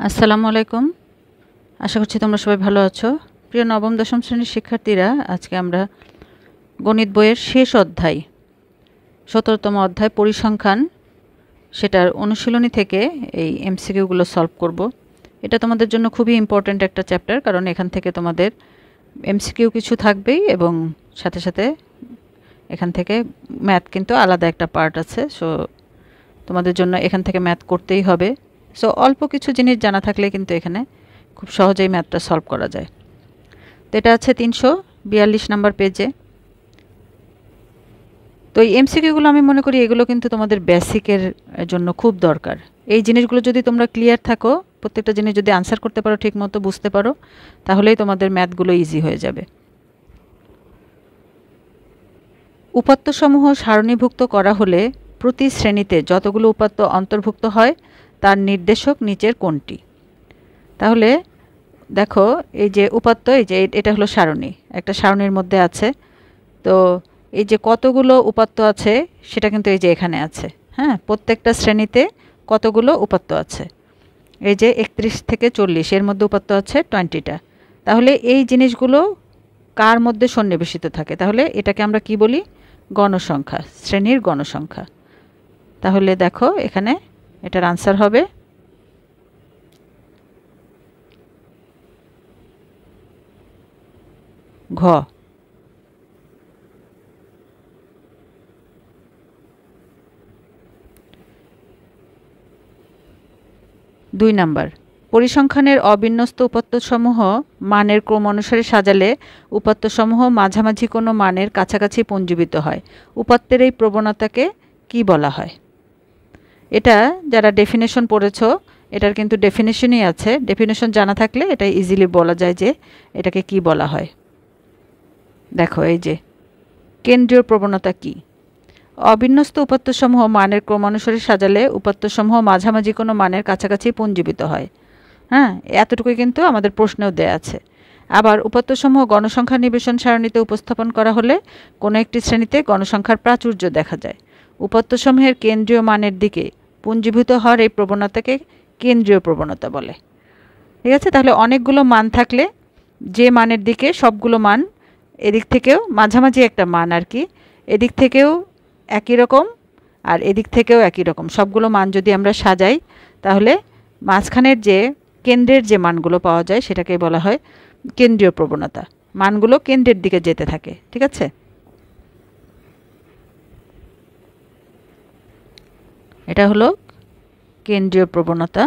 আসসালামু আলাইকুম। আশা করছি তোমরা সবাই ভালো আছো। প্রিয় নবম দশম শ্রেণীর শিক্ষার্থীরা, আজকে আমরা গণিত বইয়ের শেষ অধ্যায় 17তম অধ্যায় পরিসংখ্যান, সেটার অনুশীলনী থেকে এই এমসিকিউগুলো সলভ করব। এটা তোমাদের জন্য খুবই ইম্পর্ট্যান্ট একটা চ্যাপ্টার, কারণ এখান থেকে তোমাদের এমসিকিউ কিছু থাকবেই এবং সাথে সাথে এখান থেকে ম্যাথ কিন্তু আলাদা একটা পার্ট আছে। সো তোমাদের জন্য এখান থেকে ম্যাথ করতেই হবে। সো অল্প কিছু জিনিস জানা থাকলে কিন্তু এখানে খুব সহজেই ম্যাথটা সলভ করা যায়। তো এটা আছে 342 নাম্বার পেজে। তো এই এমসিকিউগুলো আমি মনে করি এগুলো কিন্তু তোমাদের বেসিকের জন্য খুব দরকার। এই জিনিসগুলো যদি তোমরা ক্লিয়ার থাকো, প্রত্যেকটা জিনিস যদি আনসার করতে পারো, ঠিক মতো বুঝতে পারো, তাহলেই তোমাদের ম্যাথগুলো ইজি হয়ে যাবে। উপাত্তসমূহ সারণীভুক্ত করা হলে প্রতি শ্রেণীতে যতগুলো উপাত্ত অন্তর্ভুক্ত হয় তার নির্দেশক নিচের কোনটি? তাহলে দেখো, এই যে উপাত্ত, এই যে এটা হলো সারণী, একটা সারণীর মধ্যে আছে। তো এই যে কতগুলো উপাত্ত আছে সেটা কিন্তু এই যে এখানে আছে। হ্যাঁ, প্রত্যেকটা শ্রেণীতে কতগুলো উপাত্ত আছে, এই যে 31 থেকে 40 এর মধ্যে উপাত্ত আছে 20টা। তাহলে এই জিনিসগুলো কার মধ্যে সন্নিবেশিত থাকে? তাহলে এটাকে আমরা কি বলি? গণসংখ্যা, শ্রেণীর গণসংখ্যা। তাহলে দেখো এখানে এটার আনসার হবে ঘ। 2 নাম্বার, পরিসংখ্যানের অবিন্যস্ত উপাত্তসমূহ মানের ক্রম অনুসারে সাজালে উপাত্তসমূহ মাঝামাঝি কোনো মানের কাছাকাছি পঞ্জীবিত হয়। উপাত্তের এই প্রবণতাকে কি বলা হয়? এটা যারা ডেফিনেশন পড়েছ, এটার কিন্তু ডেফিনেশনই আছে। ডেফিনেশন জানা থাকলে এটা ইজিলি বলা যায় যে এটাকে কি বলা হয়। দেখো, এই যে কেন্দ্রীয় প্রবণতা কি? অবিন্যস্ত উপাত্তসমূহ মানের ক্রমানুসারে সাজালে উপাত্তসমূহ মাঝামাঝি কোনো মানের কাছাকাছি পুঞ্জীবিত হয়। হ্যাঁ, এতটুকুই কিন্তু আমাদের প্রশ্নেও দেয়া আছে। আবার উপাত্তসমূহ গণসংখ্যা নিবেশন সারণীতে উপস্থাপন করা হলে কোনো একটি শ্রেণীতে গণসংখ্যার প্রাচুর্য দেখা যায়। উপাত্তসমূহের কেন্দ্রীয় মানের দিকে পুঞ্জীভূত হওয়ার এই প্রবণতাকে কেন্দ্রীয় প্রবণতা বলে। ঠিক আছে, তাহলে অনেকগুলো মান থাকলে যে মানের দিকে সবগুলো মান, এদিক থেকেও মাঝামাঝি একটা মান আর কি, এদিক থেকেও একই রকম আর এদিক থেকেও একই রকম, সবগুলো মান যদি আমরা সাজাই তাহলে মাঝখানের যে কেন্দ্রের যে মানগুলো পাওয়া যায় সেটাকে বলা হয় কেন্দ্রীয় প্রবণতা। মানগুলো কেন্দ্রের দিকে যেতে থাকে। ঠিক আছে, এটা হলো কেন্দ্রীয় প্রবণতা।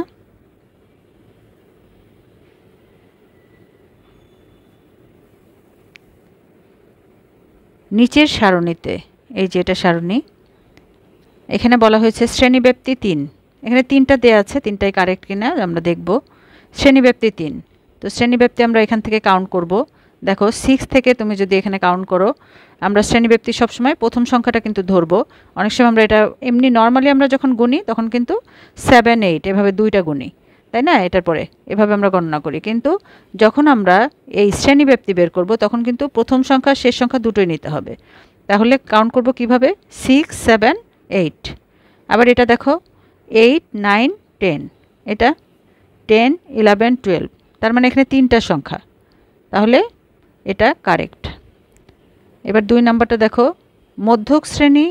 নিচের সারণীতে, এই যে এটা সারণী, এখানে বলা হয়েছে শ্রেণীব্যাপ্তি 3। এখানে 3টা দেওয়া আছে, 3টাই কারেক্ট কিনা আমরা দেখব। শ্রেণীব্যাপ্তি 3, তো শ্রেণীব্যাপ্তি আমরা এখান থেকে কাউন্ট করব। দেখো 6 থেকে তুমি যদি এখানে কাউন্ট করো, আমরা শ্রেণীব্যাপ্তি সবসময় প্রথম সংখ্যাটা কিন্তু ধরবো। অনেক সময় আমরা এটা এমনি নর্মালি আমরা যখন গুনি তখন কিন্তু 7, 8 এভাবে 2টা গুনি, তাই না? এটার পরে এভাবে আমরা গণনা করি। কিন্তু যখন আমরা এই শ্রেণীব্যাপ্তি বের করব তখন কিন্তু প্রথম সংখ্যা শেষ সংখ্যা দুটোই নিতে হবে। তাহলে কাউন্ট করব কিভাবে? 6, 7, 8। আবার এটা দেখো 8, 9, 10, এটা 10, 11, 12, তার মানে এখানে 3টা সংখ্যা, তাহলে এটা কারেক্ট। এবার 2 নাম্বারটা দেখো, মধ্যক শ্রেণী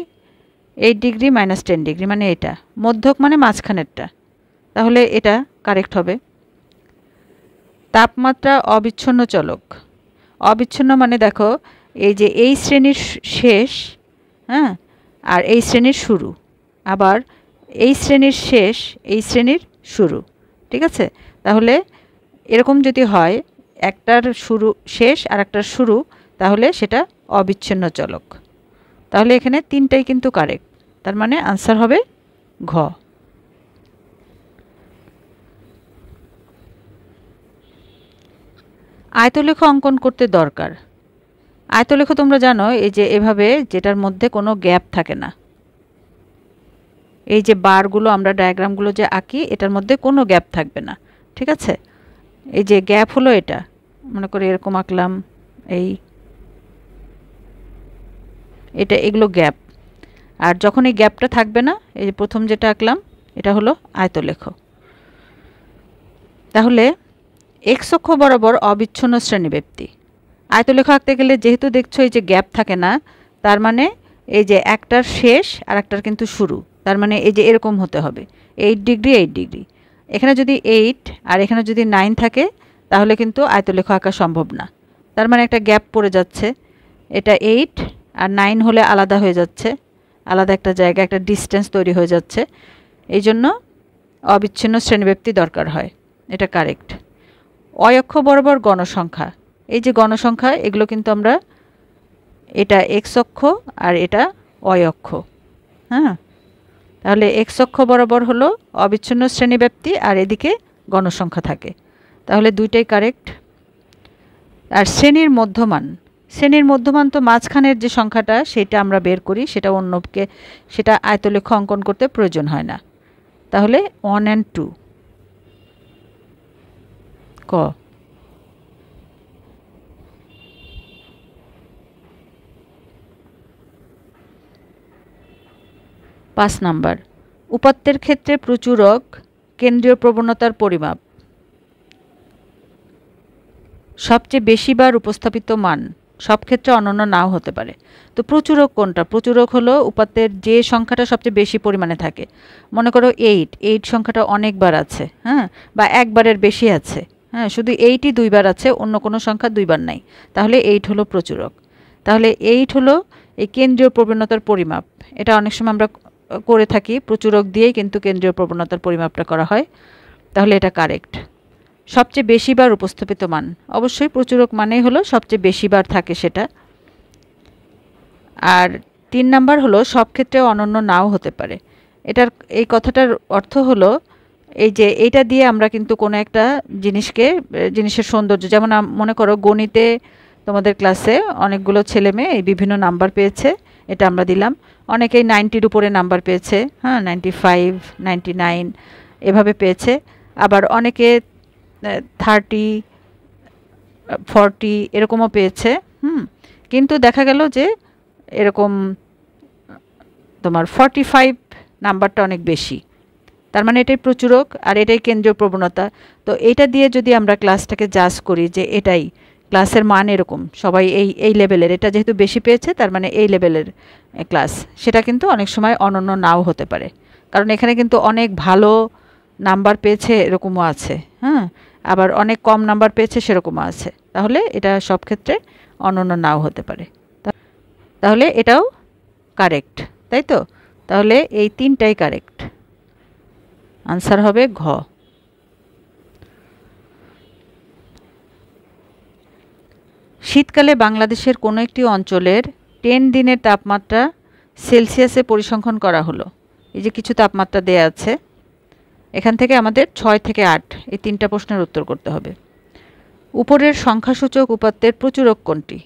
8 ডিগ্রি - 10 ডিগ্রি, মানে এটা মধ্যক মানে মাঝখানেরটা, তাহলে এটা কারেক্ট হবে। তাপমাত্রা অবিচ্ছিন্ন চলক, অবিচ্ছিন্ন মানে দেখো এই যে এই শ্রেণীর শেষ, হ্যাঁ, আর এই শ্রেণীর শুরু, আবার এই শ্রেণীর শেষ এই শ্রেণীর শুরু। ঠিক আছে, তাহলে এরকম যদি হয় একটার শুরু শেষ আর একটার শুরু, তাহলে সেটা অবিচ্ছিন্ন চলক। তাহলে এখানে 3টাই কিন্তু কারেক্ট, তার মানে আনসার হবে ঘ। আয়তলেখ অঙ্কন করতে দরকার। আয়তলেখ তোমরা জানো এই যে এভাবে, যেটার মধ্যে কোনো গ্যাপ থাকে না। এই যে বারগুলো আমরা ডায়াগ্রামগুলো যে আঁকি এটার মধ্যে কোনো গ্যাপ থাকবে না। ঠিক আছে, এই যে গ্যাপ হলো এটা, মনে করি এরকম আঁকলাম, এটা এগুলো গ্যাপ। আর যখন এই গ্যাপটা থাকবে না, এই যে প্রথম যেটা আঁকলাম এটা হলো আয়তলেখ। তাহলে এক্স অক্ষ বরাবর অবিচ্ছিন্ন শ্রেণীব্যক্তি। আয়তলেখ আঁকতে গেলে যেহেতু দেখছো এই যে গ্যাপ থাকে না, তার মানে এই যে একটার শেষ আর একটার কিন্তু শুরু, তার মানে এই যে এরকম হতে হবে 8 ডিগ্রি 8 ডিগ্রি। এখানে যদি 8 আর এখানে যদি 9 থাকে তাহলে কিন্তু আয়তলেখ আঁকা সম্ভব না। তার মানে একটা গ্যাপ পড়ে যাচ্ছে, এটা 8 আর 9 হলে আলাদা হয়ে যাচ্ছে, আলাদা একটা জায়গা, একটা ডিস্টেন্স তৈরি হয়ে যাচ্ছে, এই জন্য অবিচ্ছিন্ন শ্রেণীব্যক্তি দরকার হয়। এটা কারেক্ট। অক্ষ বরাবর গণসংখ্যা, এই যে গণসংখ্যা এগুলো কিন্তু আমরা, এটা এক্স অক্ষ আর এটা অক্ষ। হ্যাঁ, তাহলে এক্স অক্ষ বরাবর হলো অবিচ্ছিন্ন শ্রেণীব্যক্তি আর এদিকে গণসংখ্যা থাকে, তাহলে দুইটাই কারেক্ট। আর শ্রেণীর মধ্যমান, শ্রেণীর মধ্যমান তো মাঝখানের যে সংখ্যাটা সেটা আমরা বের করি, সেটা অন্যকে, সেটা আয়তলেখ অঙ্কন করতে প্রয়োজন হয় না। তাহলে 1 and 2 ক। 5 নাম্বার, উপাত্তের ক্ষেত্রে প্রচুরক কেন্দ্রীয় প্রবণতার পরিমাপ। সবচেয়ে বেশি বার উপস্থাপিত মান সব ক্ষেত্রে অনন্য নাও হতে পারে। তো প্রচুরক কোনটা? প্রচুরক হলো উপাত্তের যে সংখ্যাটা সবচেয়ে বেশি পরিমাণে থাকে। মনে করো 8 সংখ্যাটা অনেকবার আছে, হ্যাঁ, বা একবারের বেশি আছে, হ্যাঁ, শুধু 8ই দুইবার আছে, অন্য কোনো সংখ্যা দুইবার নাই, তাহলে 8 হলো প্রচুরক। তাহলে 8 হলো এই কেন্দ্রীয় প্রবণতার পরিমাপ। এটা অনেক সময় আমরা করে থাকি, প্রচুরক দিয়েই কিন্তু কেন্দ্রীয় প্রবণতার পরিমাপটা করা হয়, তাহলে এটা কারেক্ট। সবচেয়ে বেশি বার উপস্থাপিত মান, অবশ্যই প্রচুরক মানেই হলো সবচেয়ে বেশি বার থাকে সেটা। আর 3 নাম্বার হলো সব ক্ষেত্রে অনন্য নাও হতে পারে। এটার এই কথাটার অর্থ হলো এই যে এইটা দিয়ে আমরা কিন্তু কোনো একটা জিনিসের সৌন্দর্য, যেমন মনে করো গণিতে তোমাদের ক্লাসে অনেকগুলো ছেলে মেয়ে এই বিভিন্ন নাম্বার পেয়েছে, এটা আমরা দিলাম, অনেকেই 90-র উপরে নাম্বার পেয়েছে, হ্যাঁ, 95, 99 এভাবে পেয়েছে, আবার অনেকে 30, 40 এরকমও পেয়েছে। কিন্তু দেখা গেল যে এরকম তোমার 45 নাম্বারটা অনেক বেশি, তার মানে এটাই প্রচুরক আর এটাই কেন্দ্রীয় প্রবণতা। তো এটা দিয়ে যদি আমরা ক্লাসটাকে জাজ করি যে এটাই ক্লাসের মান এরকম, সবাই এই লেভেলের, এটা যেহেতু বেশি পেয়েছে তার মানে এই লেভেলের ক্লাস, সেটা কিন্তু অনেক সময় অনন্য নাও হতে পারে, কারণ এখানে কিন্তু অনেক ভালো নাম্বার পেয়েছে এরকমও আছে, হ্যাঁ, আবার অনেক কম নাম্বার পেয়েছে সেরকমও আছে, তাহলে এটা সব ক্ষেত্রে অনন্য নাও হতে পারে। তাহলে এটাও কারেক্ট, তাই তো? তাহলে এই 3টাই কারেক্ট, আনসার হবে ঘ। শীতকালে বাংলাদেশের কোনো একটি অঞ্চলের 10 দিনের তাপমাত্রা সেলসিয়াসে পরিসংখ্যান করা হলো। এই যে কিছু তাপমাত্রা দেয়া আছে, এখান থেকে আমাদের 6 থেকে 8 এই 3টা প্রশ্নের উত্তর করতে হবে। উপরের সংখ্যাসূচক উপাত্তের প্রচুরক কোনটি?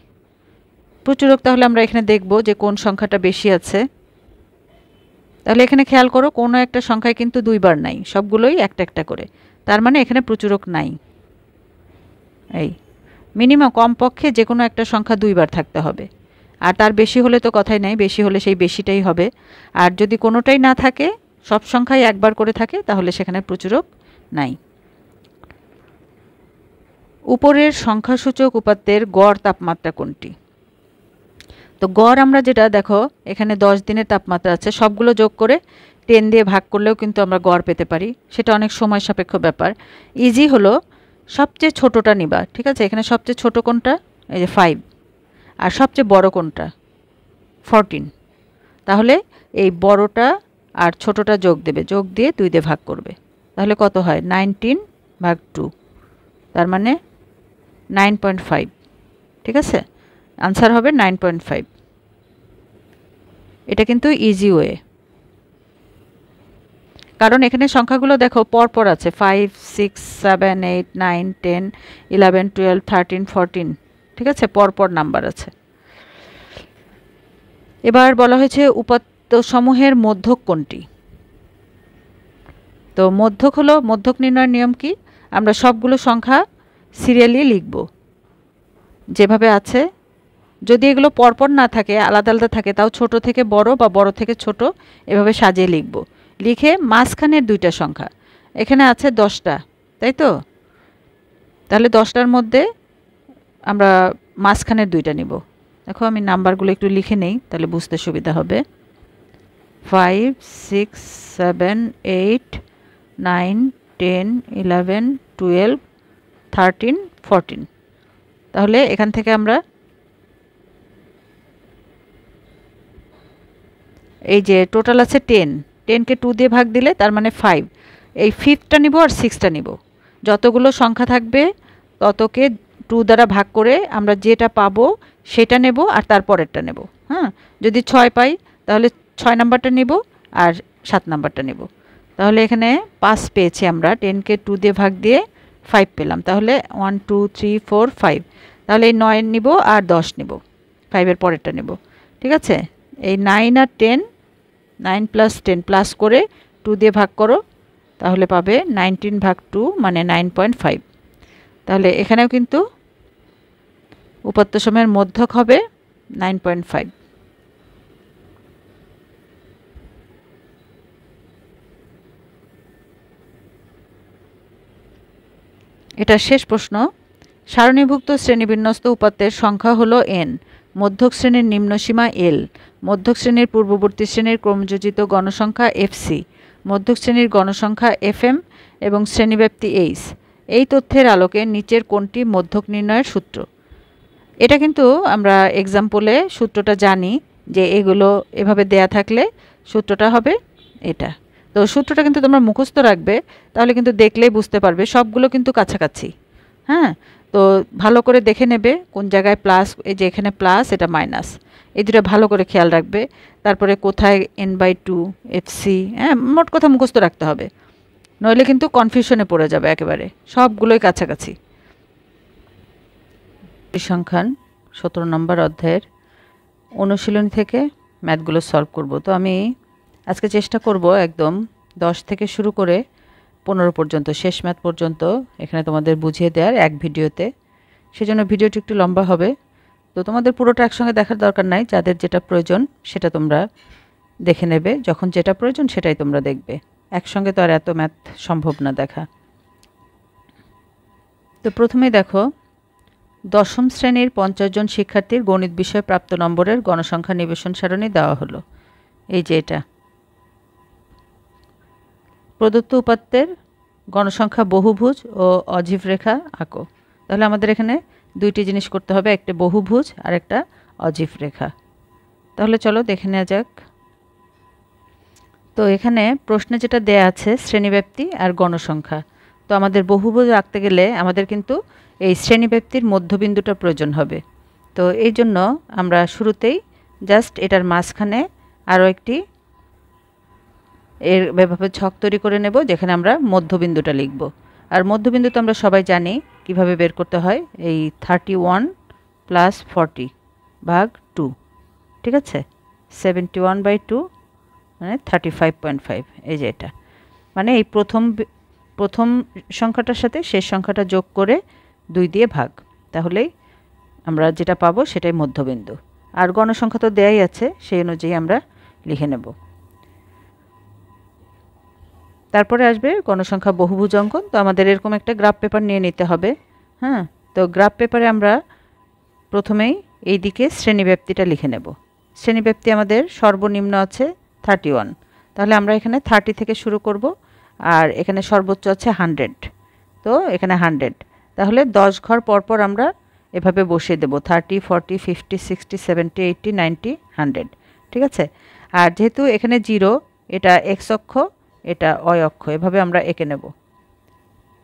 প্রচুরক তাহলে আমরা এখানে দেখব যে কোন সংখ্যাটা বেশি আছে। তাহলে এখানে খেয়াল করো কোনো একটা সংখ্যায় কিন্তু দুইবার নাই, সবগুলোই একটা একটা করে, তার মানে এখানে প্রচুরক নাই। এই মিনিমাম কমপক্ষে যে কোনো একটা সংখ্যা দুইবার থাকতে হবে, আর তার বেশি হলে তো কথাই নাই, বেশি হলে সেই বেশিটাই হবে। আর যদি কোনোটাই না থাকে, সব সংখ্যাই একবার করে থাকে, তাহলে সেখানে প্রচুরক নাই। উপরের সংখ্যাসূচক উপাত্তের গড় তাপমাত্রা কোনটি? তো গড় আমরা যেটা দেখো এখানে 10 দিনের তাপমাত্রা আছে, সবগুলো যোগ করে 10 দিয়ে ভাগ করলেও কিন্তু আমরা গড় পেতে পারি, সেটা অনেক সময় সাপেক্ষ ব্যাপার। ইজি হলো সবচেয়ে ছোটোটা নিবা, ঠিক আছে? এখানে সবচেয়ে ছোটো কোনটা? এই যে 5, আর সবচেয়ে বড় কোনটা? 14। তাহলে এই বড়টা আর ছোটোটা যোগ দেবে, যোগ দিয়ে 2 দিয়ে ভাগ করবে, তাহলে কত হয়? 19/2, তার মানে 9.5, ঠিক আছে? আনসার হবে 9.5। এটা কিন্তু ইজি ওয়ে, কারণ এখানে সংখ্যাগুলো দেখো পরপর আছে, 5, 6, 7, 8, 9, 10, 11, 12, 13, 14, ঠিক আছে, পরপর নাম্বার আছে। এবার বলা হয়েছে উপাত্ত সমূহের মধ্যক কোনটি? তো মধ্যক হলো, মধ্যক নির্ণয়ের নিয়ম কি? আমরা সবগুলো সংখ্যা সিরিয়ালি লিখব যেভাবে আছে, যদি এগুলো পরপর না থাকে, আলাদা আলাদা থাকে, তাও ছোট থেকে বড় বা বড় থেকে ছোট এভাবে সাজিয়ে লিখব। লিখে মাঝখানের 2টা সংখ্যা, এখানে আছে 10টা, তাই তো? তাহলে 10টার মধ্যে আমরা মাঝখানের 2টা নিব। দেখো আমি নাম্বারগুলো একটু লিখে নেই, তাহলে বুঝতে সুবিধা হবে। 5, 6, 7, 8, 9, 10, 11, 12, 13, 14। তাহলে এখান থেকে আমরা এই যে টোটাল আছে 10কে 2 দিয়ে ভাগ দিলে তার মানে 5, এই 5টা নিব আর 6টা নিব। যতগুলো সংখ্যা থাকবে ততকে 2 দ্বারা ভাগ করে আমরা যেটা পাবো সেটা নেব আর তারপরেরটা নেব। হ্যাঁ, যদি 6 পাই তাহলে 6 নাম্বারটা নেব আর 7 নাম্বারটা নেব। তাহলে এখানে 5 পেয়েছি আমরা, 10কে 2 দিয়ে ভাগ দিয়ে 5 পেলাম। তাহলে 1 2 3 4 5, তাহলে এই 9 নিব আর 10 নিব, 5-এর পরেরটা নেব। ঠিক আছে, এই 9 আর 10, 9 + 10 প্লাস করে 2 দিয়ে ভাগ করো, তাহলে পাবে 19/2 মানে 9.5। তাহলে এখানেও কিন্তু উপাত্ত সময়ের মধ্যক হবে 9.5। এটা শেষ প্রশ্ন। সারণীভুক্ত শ্রেণীবিন্যস্ত উপাত্তের সংখ্যা হলো n, মধ্যক শ্রেণীর নিম্নসীমা l, মধ্যক শ্রেণীর পূর্ববর্তী শ্রেণীর ক্রমযোজিত গণসংখ্যা fc, মধ্যক শ্রেণীর গণসংখ্যা fm এবং শ্রেণীব্যাপ্তি h। এই তথ্যের আলোকে নিচের কোনটি মধ্যক নির্ণয়ের সূত্র? এটা কিন্তু আমরা এক্সাম্পলে সূত্রটা জানি যে এগুলো এভাবে দেয়া থাকলে সূত্রটা হবে এটা। তো সূত্রটা কিন্তু তোমরা মুখস্থ রাখবে, তাহলে কিন্তু দেখলেই বুঝতে পারবে সবগুলো কিন্তু কাছাকাছি। হ্যাঁ, তো ভালো করে দেখে নেবে কোন জায়গায় প্লাস, এই যে এখানে প্লাস এটা মাইনাস, এই দুটো ভালো করে খেয়াল রাখবে। তারপরে কোথায় n/2 fc, হ্যাঁ মোট কথা মুখস্থ রাখতে হবে, নইলে কিন্তু কনফিউশনে পড়ে যাবে একেবারে। সবগুলোই কাছাকাছি। পরিসংখ্যান 17 নম্বর অধ্যায়ের অনুশীলনী থেকে ম্যাথগুলো সলভ করব। তো আমি আজকে চেষ্টা করব একদম 10 থেকে শুরু করে 15 পর্যন্ত, শেষ ম্যাথ পর্যন্ত এখানে তোমাদের বুঝিয়ে দেওয়ার এক ভিডিওতে। সেজন্য ভিডিওটি একটু লম্বা হবে, তো তোমাদের পুরোটা একসঙ্গে দেখার দরকার নাই। যাদের যেটা প্রয়োজন সেটা তোমরা দেখে নেবে, যখন যেটা প্রয়োজন সেটাই তোমরা দেখবে। একসঙ্গে তো আর এত ম্যাথ সম্ভব না দেখা। তো প্রথমেই দেখো, দশম শ্রেণীর 50 জন শিক্ষার্থীর গণিত বিষয়ে প্রাপ্ত নম্বরের গণসংখ্যা নিবেশন সারণী দেওয়া হলো। এই যে এটা প্রদত্ত উপাত্তের গণসংখ্যা বহুভুজ ও অজীব রেখা আঁকো। তাহলে আমাদের এখানে দুইটি জিনিস করতে হবে, একটা বহুভুজ আর একটা অজীব রেখা। তাহলে চলো দেখে নেওয়া যাক। তো এখানে প্রশ্নে যেটা দেয়া আছে শ্রেণীব্যাপ্তি আর গণসংখ্যা। তো আমাদের বহুভুজ আঁকতে গেলে আমাদের কিন্তু এই শ্রেণীব্যাপ্তির মধ্যবিন্দুটা প্রয়োজন হবে। তো এই জন্য আমরা শুরুতেই জাস্ট এটার মাঝখানে আরও একটি এর এভাবে ছক তৈরি করে নেব, যেখানে আমরা মধ্যবিন্দুটা লিখব। আর মধ্যবিন্দু তো আমরা সবাই জানি কিভাবে বের করতে হয়, এই 31 + 40/2। ঠিক আছে, 71/2 মানে 35.5। এই যে এটা মানে এই প্রথম সংখ্যাটার সাথে শেষ সংখ্যাটা যোগ করে 2 দিয়ে ভাগ, তাহলেই আমরা যেটা পাবো সেটাই মধ্যবিন্দু। আর গণসংখ্যা তো দেয়াই আছে, সেই অনুযায়ী আমরা লিখে নেব। তারপরে আসবে গণসংখ্যা বহুভুজ অঙ্কন। তো আমাদের এরকম একটা গ্রাফ পেপার নিয়ে নিতে হবে। হ্যাঁ, তো গ্রাফ পেপারে আমরা প্রথমেই এই দিকে শ্রেণীব্যাপ্তিটা লিখে নেব। শ্রেণীব্যাপ্তি আমাদের সর্বনিম্ন আছে 31, তাহলে আমরা এখানে 30 থেকে শুরু করব, আর এখানে সর্বোচ্চ আছে 100। তো এখানে 100, তাহলে 10 ঘর পরপর আমরা এভাবে বসিয়ে দেব 30, 40, 50, 60, 70, 80, 90, 100। ঠিক আছে, আর যেহেতু এখানে 0, এটা এক্স অক্ষ, এটা অয় অক্ষ, এভাবে আমরা এঁকে নেব।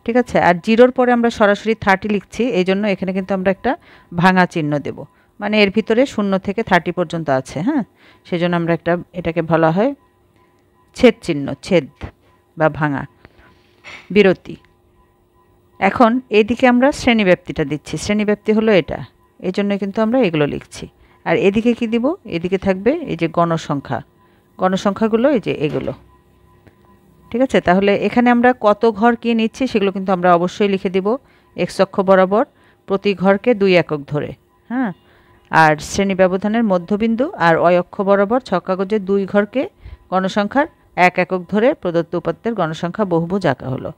ঠিক আছে, আর 0-র পরে আমরা সরাসরি 30 লিখছি, এই জন্য এখানে কিন্তু আমরা একটা ভাঙা চিহ্ন দেব, মানে এর ভিতরে 0 থেকে 30 পর্যন্ত আছে। হ্যাঁ, সেজন্য আমরা এটাকে বলা হয় ছেদ চিহ্ন, ছেদ বা ভাঙা, বিরতি। এখন এদিকে আমরা শ্রেণীব্যাপ্তিটা দিচ্ছি, শ্রেণীব্যাপ্তি হলো এটা, এই জন্য কিন্তু আমরা এগুলো লিখছি। আর এদিকে কি দিব, এদিকে থাকবে এই যে গণসংখ্যা, গণসংখ্যাগুলো এই যে এগুলো। ঠিক আছে, তাহলে এখানে আমরা কত ঘর কি নিচ্ছি সেগুলো কিন্তু আমরা অবশ্যই লিখে দিব এক্স অক্ষ বরাবর, প্রতি ঘরকে 2 একক ধরে। হ্যাঁ, আর শ্রেণী ব্যবধানের মধ্যবিন্দু আর অয় অক্ষ বরাবর 6 কাগজে 2 ঘরকে গণসংখ্যার 1 একক ধরে প্রদত্ত উপাত্তের গণসংখ্যা বহুভুজ আঁকা হলো।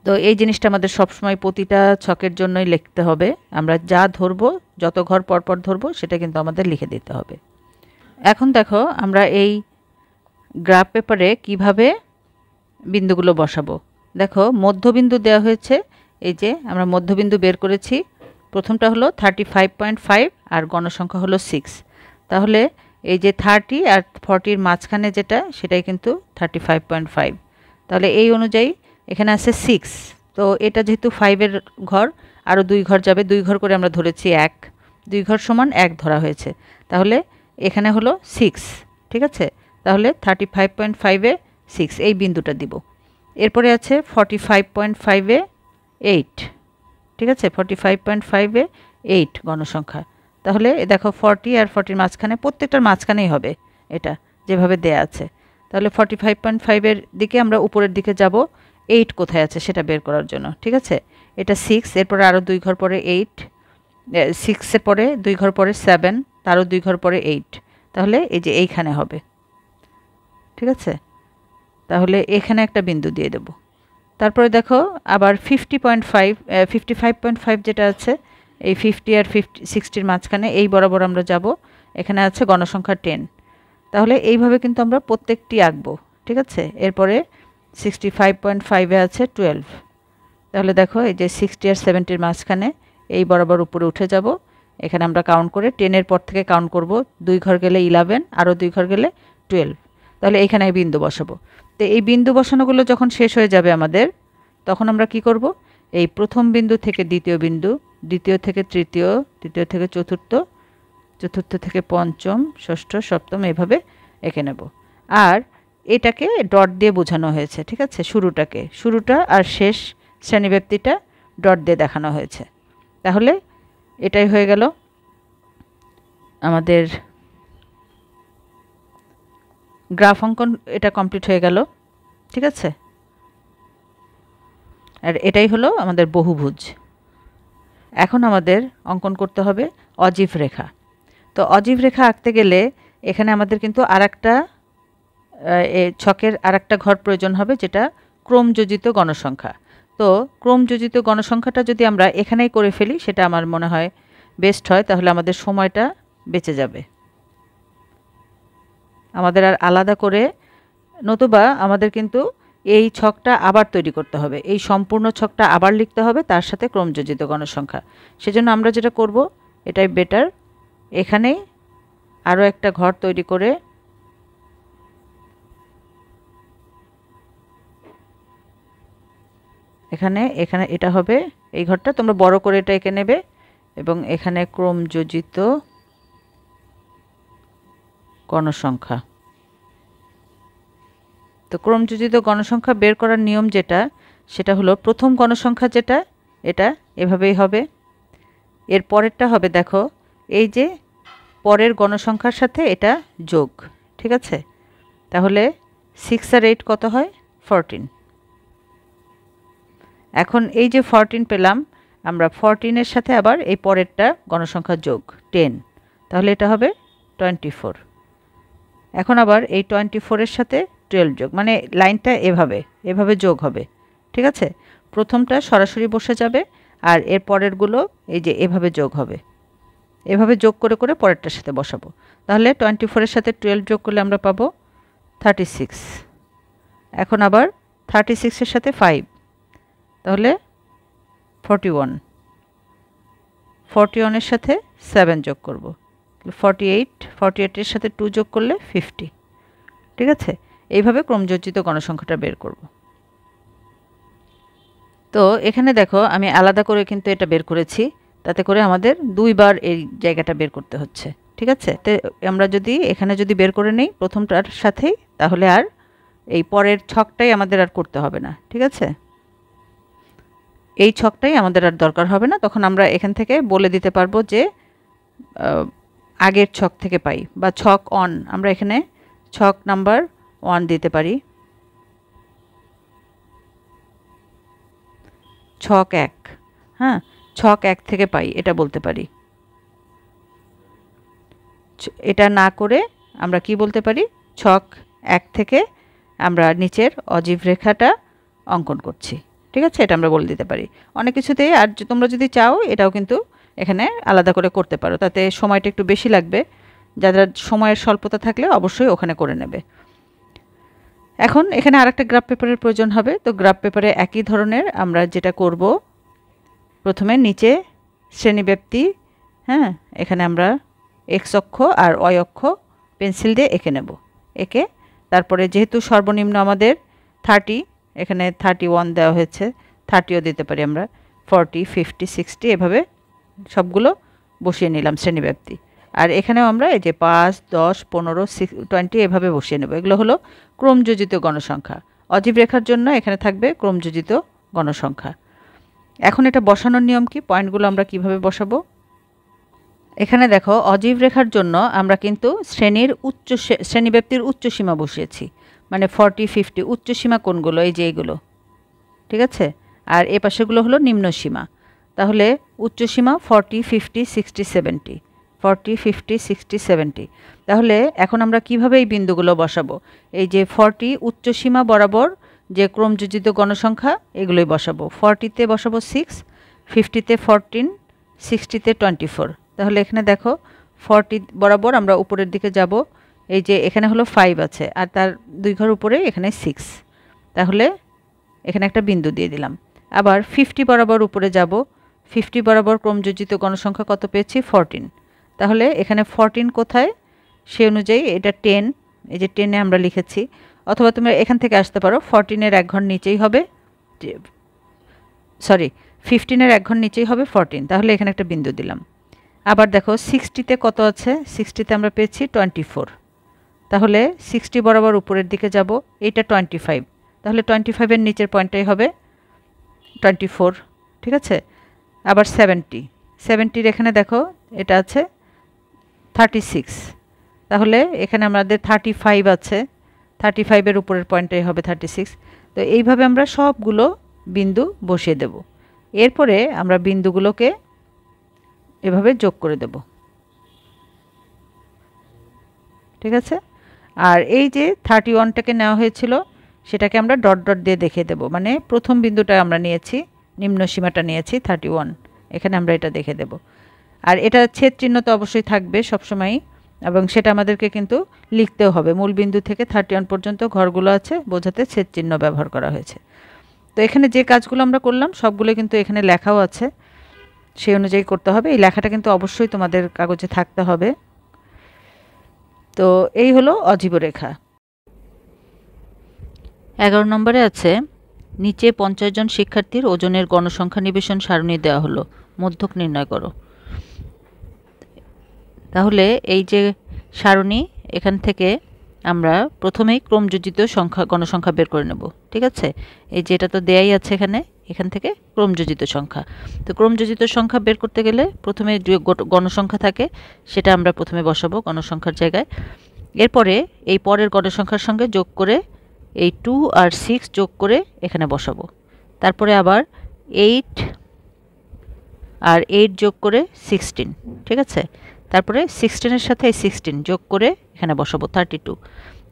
তো এই জিনিসটা আমাদের সবসময় প্রতিটা ছকের জন্যই লিখতে হবে। আমরা যা ধরবো, যত ঘর পরপর ধরবো সেটা কিন্তু আমাদের লিখে দিতে হবে। এখন দেখো আমরা এই গ্রাফ পেপারে কিভাবে বিন্দুগুলো বসাবো। দেখো মধ্যবিন্দু দেওয়া হয়েছে, এই যে আমরা মধ্যবিন্দু বের করেছি। প্রথমটা হলো 35.5 আর গণসংখ্যা হলো 6। তাহলে এই যে 30 আর 40 মাঝখানে যেটা, সেটাই কিন্তু 35.5। তাহলে এই অনুযায়ী এখানে আছে 6। তো এটা যেহেতু 5-এর ঘর, আরও 2 ঘর যাবে, 2 ঘর করে আমরা ধরেছি 1, 2 ঘর সমান 1 ধরা হয়েছে। তাহলে এখানে হলো 6, ঠিক আছে। তাহলে 35.5-এ 6 এই বিন্দুটা দিব। এরপরে আছে 45.5-এ 8, ঠিক আছে। 45.5-এ 8 গণসংখ্যা। তাহলে দেখো 40 আর 40-এর মাঝখানে, প্রত্যেকটার মাঝখানেই হবে এটা, যেভাবে দেয়া আছে। তাহলে 45.5-এর দিকে আমরা উপরের দিকে যাব, 8 কোথায় আছে সেটা বের করার জন্য, ঠিক আছে। এটা 6, এরপরে আরও 2 ঘর পরে 8, 6-এর পরে 2 ঘর পরে 7, তারও 2 ঘর পরে 8। তাহলে এই যে এইখানে হবে, ঠিক আছে। তাহলে এখানে একটা বিন্দু দিয়ে দেব। তারপরে দেখো আবার 55.5 যেটা আছে, এই 50 আর 60-এর মাঝখানে এই বরাবর আমরা যাব। এখানে আছে গণসংখ্যা 10। তাহলে এইভাবে কিন্তু আমরা প্রত্যেকটি আঁকবো, ঠিক আছে। এরপরে 65.5-এ আছে 12। তাহলে দেখো এই যে 60 আর 70-এর মাঝখানে এই বরাবর উপরে উঠে যাব। এখানে আমরা কাউন্ট করে 10-এর পর থেকে কাউন্ট করব, 2 ঘর গেলে 11, আরও 2 ঘর গেলে 12। তাহলে এখানে বিন্দু বসাবো। তো এই বিন্দু বসানোগুলো যখন শেষ হয়ে যাবে আমাদের, তখন আমরা কি করব, এই প্রথম বিন্দু থেকে দ্বিতীয় বিন্দু, দ্বিতীয় থেকে তৃতীয়, তৃতীয় থেকে চতুর্থ, চতুর্থ থেকে পঞ্চম, ষষ্ঠ, সপ্তম, এভাবে এঁকে নেব। আর এটাকে ডট দিয়ে বোঝানো হয়েছে, ঠিক আছে। শুরুটা আর শেষ শ্রেণীব্যাপ্তিটা ডট দিয়ে দেখানো হয়েছে। তাহলে এটাই হয়ে গেল আমাদের গ্রাফ অঙ্কন, এটা কমপ্লিট হয়ে গেল, ঠিক আছে। আর এটাই হলো আমাদের বহুভুজ। এখন আমাদের অঙ্কন করতে হবে অজীব রেখা। তো অজীব রেখা আঁকতে গেলে এখানে আমাদের কিন্তু আরেকটা ছকের আরেকটা ঘর প্রয়োজন হবে, যেটা ক্রমযোজিত গণসংখ্যা। তো ক্রমযোজিত গণসংখ্যাটা যদি আমরা এখানেই করে ফেলি, সেটা আমার মনে হয় বেস্ট হয়। তাহলে আমাদের সময়টা বেঁচে যাবে। আমাদের আর আলাদা করে, নতুবা আমাদের কিন্তু এই ছকটা আবার তৈরি করতে হবে, এই সম্পূর্ণ ছকটা আবার লিখতে হবে, তার সাথে ক্রমযোজিত গণসংখ্যা। সেজন্য আমরা যেটা করব, এটাই বেটার। এখানেই আরও একটা ঘর তৈরি করে এখানে এটা হবে, এই ঘরটা তোমরা বড় করে এটা এঁকে নেবে, এবং এখানে ক্রমযোজিত গণসংখ্যা। তো ক্রমযোজিত গণসংখ্যা বের করার নিয়ম যেটা, সেটা হলো প্রথম গণসংখ্যা যেটা, এটা এভাবেই হবে। এর পরেরটা হবে, দেখো এই যে পরের গণসংখ্যার সাথে এটা যোগ, ঠিক আছে। তাহলে 6 আর 8 কত হয়? 14। এখন এই যে 14 পেলাম, আমরা 14-এর সাথে আবার এই পরেরটা গণসংখ্যা যোগ 10, তাহলে এটা হবে 24। এখন আবার এই 24-এর সাথে 12 যোগ, মানে লাইনটা এভাবে যোগ হবে, ঠিক আছে। প্রথমটা সরাসরি বসে যাবে, আর এর পরেরগুলো এই যে এভাবে যোগ হবে। এভাবে যোগ করে করে পরেরটার সাথে বসাবো। তাহলে 24-এর সাথে 12 যোগ করলে আমরা পাবো 36। এখন আবার 36-এর সাথে 5, তাহলে 41। 41-এর সাথে 7 যোগ করব, 48। 48-এর সাথে 2 যোগ করলে 50, ঠিক আছে। এইভাবে ক্রমযোজিত গণসংখ্যাটা বের করব। তো এখানে দেখো আমি আলাদা করে কিন্তু এটা বের করেছি, তাতে করে আমাদের 2 বার এই জায়গাটা বের করতে হচ্ছে, ঠিক আছে। তো আমরা যদি এখানে বের করে নেই প্রথমটার সাথেই, তাহলে আর এই পরের ছকটাই আমাদের আর করতে হবে না, ঠিক আছে। এই ছকটাই আমাদের আর দরকার হবে না, তখন আমরা এখান থেকে বলে দিতে পারবো যে আগের ছক থেকে পাই, বা ছক অন, আমরা এখানে ছক নাম্বার 1 দিতে পারি, ছক 1, হ্যাঁ, ছক 1 থেকে পাই এটা বলতে পারি। এটা না করে আমরা কি বলতে পারি, ছক 1 থেকে আমরা নিচের অজীব রেখাটা অঙ্কন করছি, ঠিক আছে, এটা আমরা বলে দিতে পারি অনেক কিছুতেই। আর তোমরা যদি চাও এটাও কিন্তু এখানে আলাদা করে করতে পারো, তাতে সময়টা একটু বেশি লাগবে। যাদের সময়ের স্বল্পতা থাকলে অবশ্যই ওখানে করে নেবে। এখন এখানে আরেকটা গ্রাফ পেপারের প্রয়োজন হবে। তো গ্রাফ পেপারে একই ধরনের আমরা যেটা করব, প্রথমে নিচে শ্রেণীব্যাপ্তি, হ্যাঁ, এখানে আমরা এক্স অক্ষ আর ওয়াই অক্ষ পেন্সিল দিয়ে এঁকে নেব। এঁকে তারপরে যেহেতু সর্বনিম্ন আমাদের 30, এখানে 31 দেওয়া হয়েছে, 30ও দিতে পারি আমরা, 40, 50, 60 এভাবে সবগুলো বসিয়ে নিলাম শ্রেণীব্যাপ্তি। আর এখানেও আমরা এই যে 5, 10, 15, 20 এভাবে বসিয়ে নেব। এগুলো হলো ক্রমযোজিত গণসংখ্যা। অজীব রেখার জন্য এখানে থাকবে ক্রমযোজিত গণসংখ্যা। এখন এটা বসানোর নিয়ম কি, পয়েন্টগুলো আমরা কিভাবে বসাবো? এখানে দেখো অজীব রেখার জন্য আমরা কিন্তু শ্রেণীব্যাপ্তির উচ্চ সীমা বসিয়েছি, মানে 40, 50 উচ্চ সীমা কোনগুলো, এই যে এইগুলো, ঠিক আছে। আর এ পাশেগুলো হলো নিম্ন সীমা। তাহলে উচ্চ সীমা 40, 50, 60, 70, 40, 50, 60, 70। তাহলে এখন আমরা কিভাবে এই বিন্দুগুলো বসাবো? এই যে 40 উচ্চ সীমা বরাবর যে ক্রমযোজিত গণসংখ্যা, এগুলোই বসাবো। 40-তে বসাবো 6, 50-তে 14, 60-তে 24। তাহলে এখানে দেখো 40 বরাবর আমরা উপরের দিকে যাব। এই যে এখানে হলো 5 আছে, আর তার 2 ঘর উপরে এখানে 6। তাহলে এখানে একটা বিন্দু দিয়ে দিলাম। আবার 50 বরাবর উপরে যাব। 50 বরাবর ক্রমযোজিত গণসংখ্যা কত পেয়েছি? 14। তাহলে এখানে 14 কোথায়, সে অনুযায়ী এটা 10, এই যে 10-এ আমরা লিখেছি। অথবা তোমরা এখান থেকে আসতে পারো, 14-এর এক ঘর নিচেই হবে, সরি 15-এর এক ঘর নিচেই হবে 14। তাহলে এখানে একটা বিন্দু দিলাম। আবার দেখো 60-তে কত আছে? 60-তে আমরা পেয়েছি 24। তাহলে 60 বরাবর উপরের দিকে যাব, এইটা 25। তাহলে 25-এর নিচের পয়েন্টটাই হবে 24, ঠিক আছে। আবার 70-এর এখানে দেখো এটা আছে 36। তাহলে এখানে আমাদের 35 আছে, 35-এর উপরের পয়েন্টটাই হবে 36। তো এইভাবে আমরা সবগুলো বিন্দু বসিয়ে দেব। এরপরে আমরা বিন্দুগুলোকে এভাবে যোগ করে দেব, ঠিক আছে। আর এই যে 31টাকে নেওয়া হয়েছিল, সেটাকে আমরা ডট ডট দিয়ে দেখিয়ে দেব, মানে প্রথম বিন্দুটা আমরা নিয়েছি, নিম্ন সীমাটা নিয়েছি 31, এখানে আমরা এটা দেখে দেব। আর এটা ছেদ চিহ্ন তো অবশ্যই থাকবে সবসময়ই, এবং সেটা আমাদেরকে কিন্তু লিখতেও হবে। মূল বিন্দু থেকে 31 পর্যন্ত ঘরগুলো আছে বোঝাতে ছেদ চিহ্ন ব্যবহার করা হয়েছে। তো এখানে যে কাজগুলো আমরা করলাম সবগুলো কিন্তু এখানে লেখাও আছে, সেই অনুযায়ী করতে হবে। এই লেখাটা কিন্তু অবশ্যই তোমাদের কাগজে থাকতে হবে। তো এই হলো অজীব রেখা। 11 নম্বরে আছে, নিচে 50 জন শিক্ষার্থীর ওজনের গণসংখ্যা নিবেশন সারণী দেওয়া হলো, মধ্যক নির্ণয় করো। তাহলে এই যে সারণী, এখান থেকে আমরা প্রথমেই ক্রমযোজিত গণসংখ্যা বের করে নেব, ঠিক আছে। এই যে এটা তো দেয়াই আছে এখানে, এখান থেকে ক্রমযোজিত সংখ্যা। তো ক্রমযোজিত সংখ্যা বের করতে গেলে প্রথমে যে গণসংখ্যা থাকে সেটা আমরা প্রথমে বসাবো গণসংখ্যার জায়গায়। এরপরে এই পরের গণসংখ্যার সঙ্গে যোগ করে এই 2 আর 6 যোগ করে এখানে বসাবো। তারপরে আবার 8 আর 8 যোগ করে 16, ঠিক আছে। তারপরে 16-এর সাথে এই 16 যোগ করে এখানে বসাবো 32,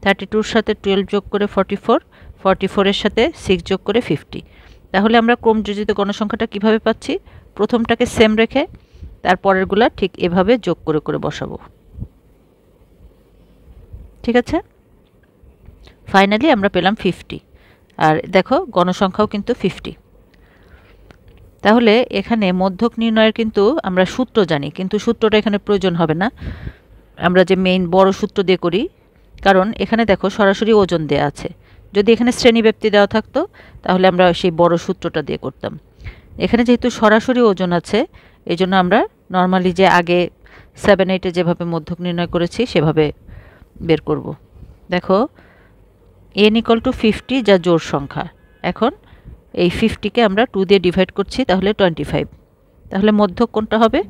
32-এর সাথে 12 যোগ করে 44, 44-এর সাথে 6 যোগ করে 50। তাহলে আমরা ক্রমযোজিত গণসংখ্যাটা কিভাবে পাচ্ছি? প্রথমটাকে সেম রেখে তারপরেরগুলা ঠিক এভাবে যোগ করে করে বসাবো, ঠিক আছে। ফাইনালি আমরা পেলাম 50, আর দেখো গণসংখ্যাও কিন্তু 50। তাহলে এখানে মধ্যক নির্ণয়ের কিন্তু আমরা সূত্র জানি, কিন্তু সূত্রটা এখানে প্রয়োজন হবে না, আমরা যে মেইন বড় সূত্র দিয়ে করি। কারণ এখানে দেখো সরাসরি ওজন দেয়া আছে। যদি এখানে শ্রেণীব্যাপ্তি দেওয়া থাকতো তাহলে আমরা সেই বড় সূত্রটা দিয়ে করতাম। এখানে যেহেতু সরাসরি ওজন আছে, এই জন্য আমরা নর্মালি যে আগে 7-8-এ যেভাবে মধ্যক নির্ণয় করেছি সেভাবে বের করব। দেখো n = 50 যা জোড় সংখ্যা। এখন এই 50-কে আমরা 2 দিয়ে ডিভাইড করছি, তাহলে 25। তাহলে মধ্যক কোনটা হবে?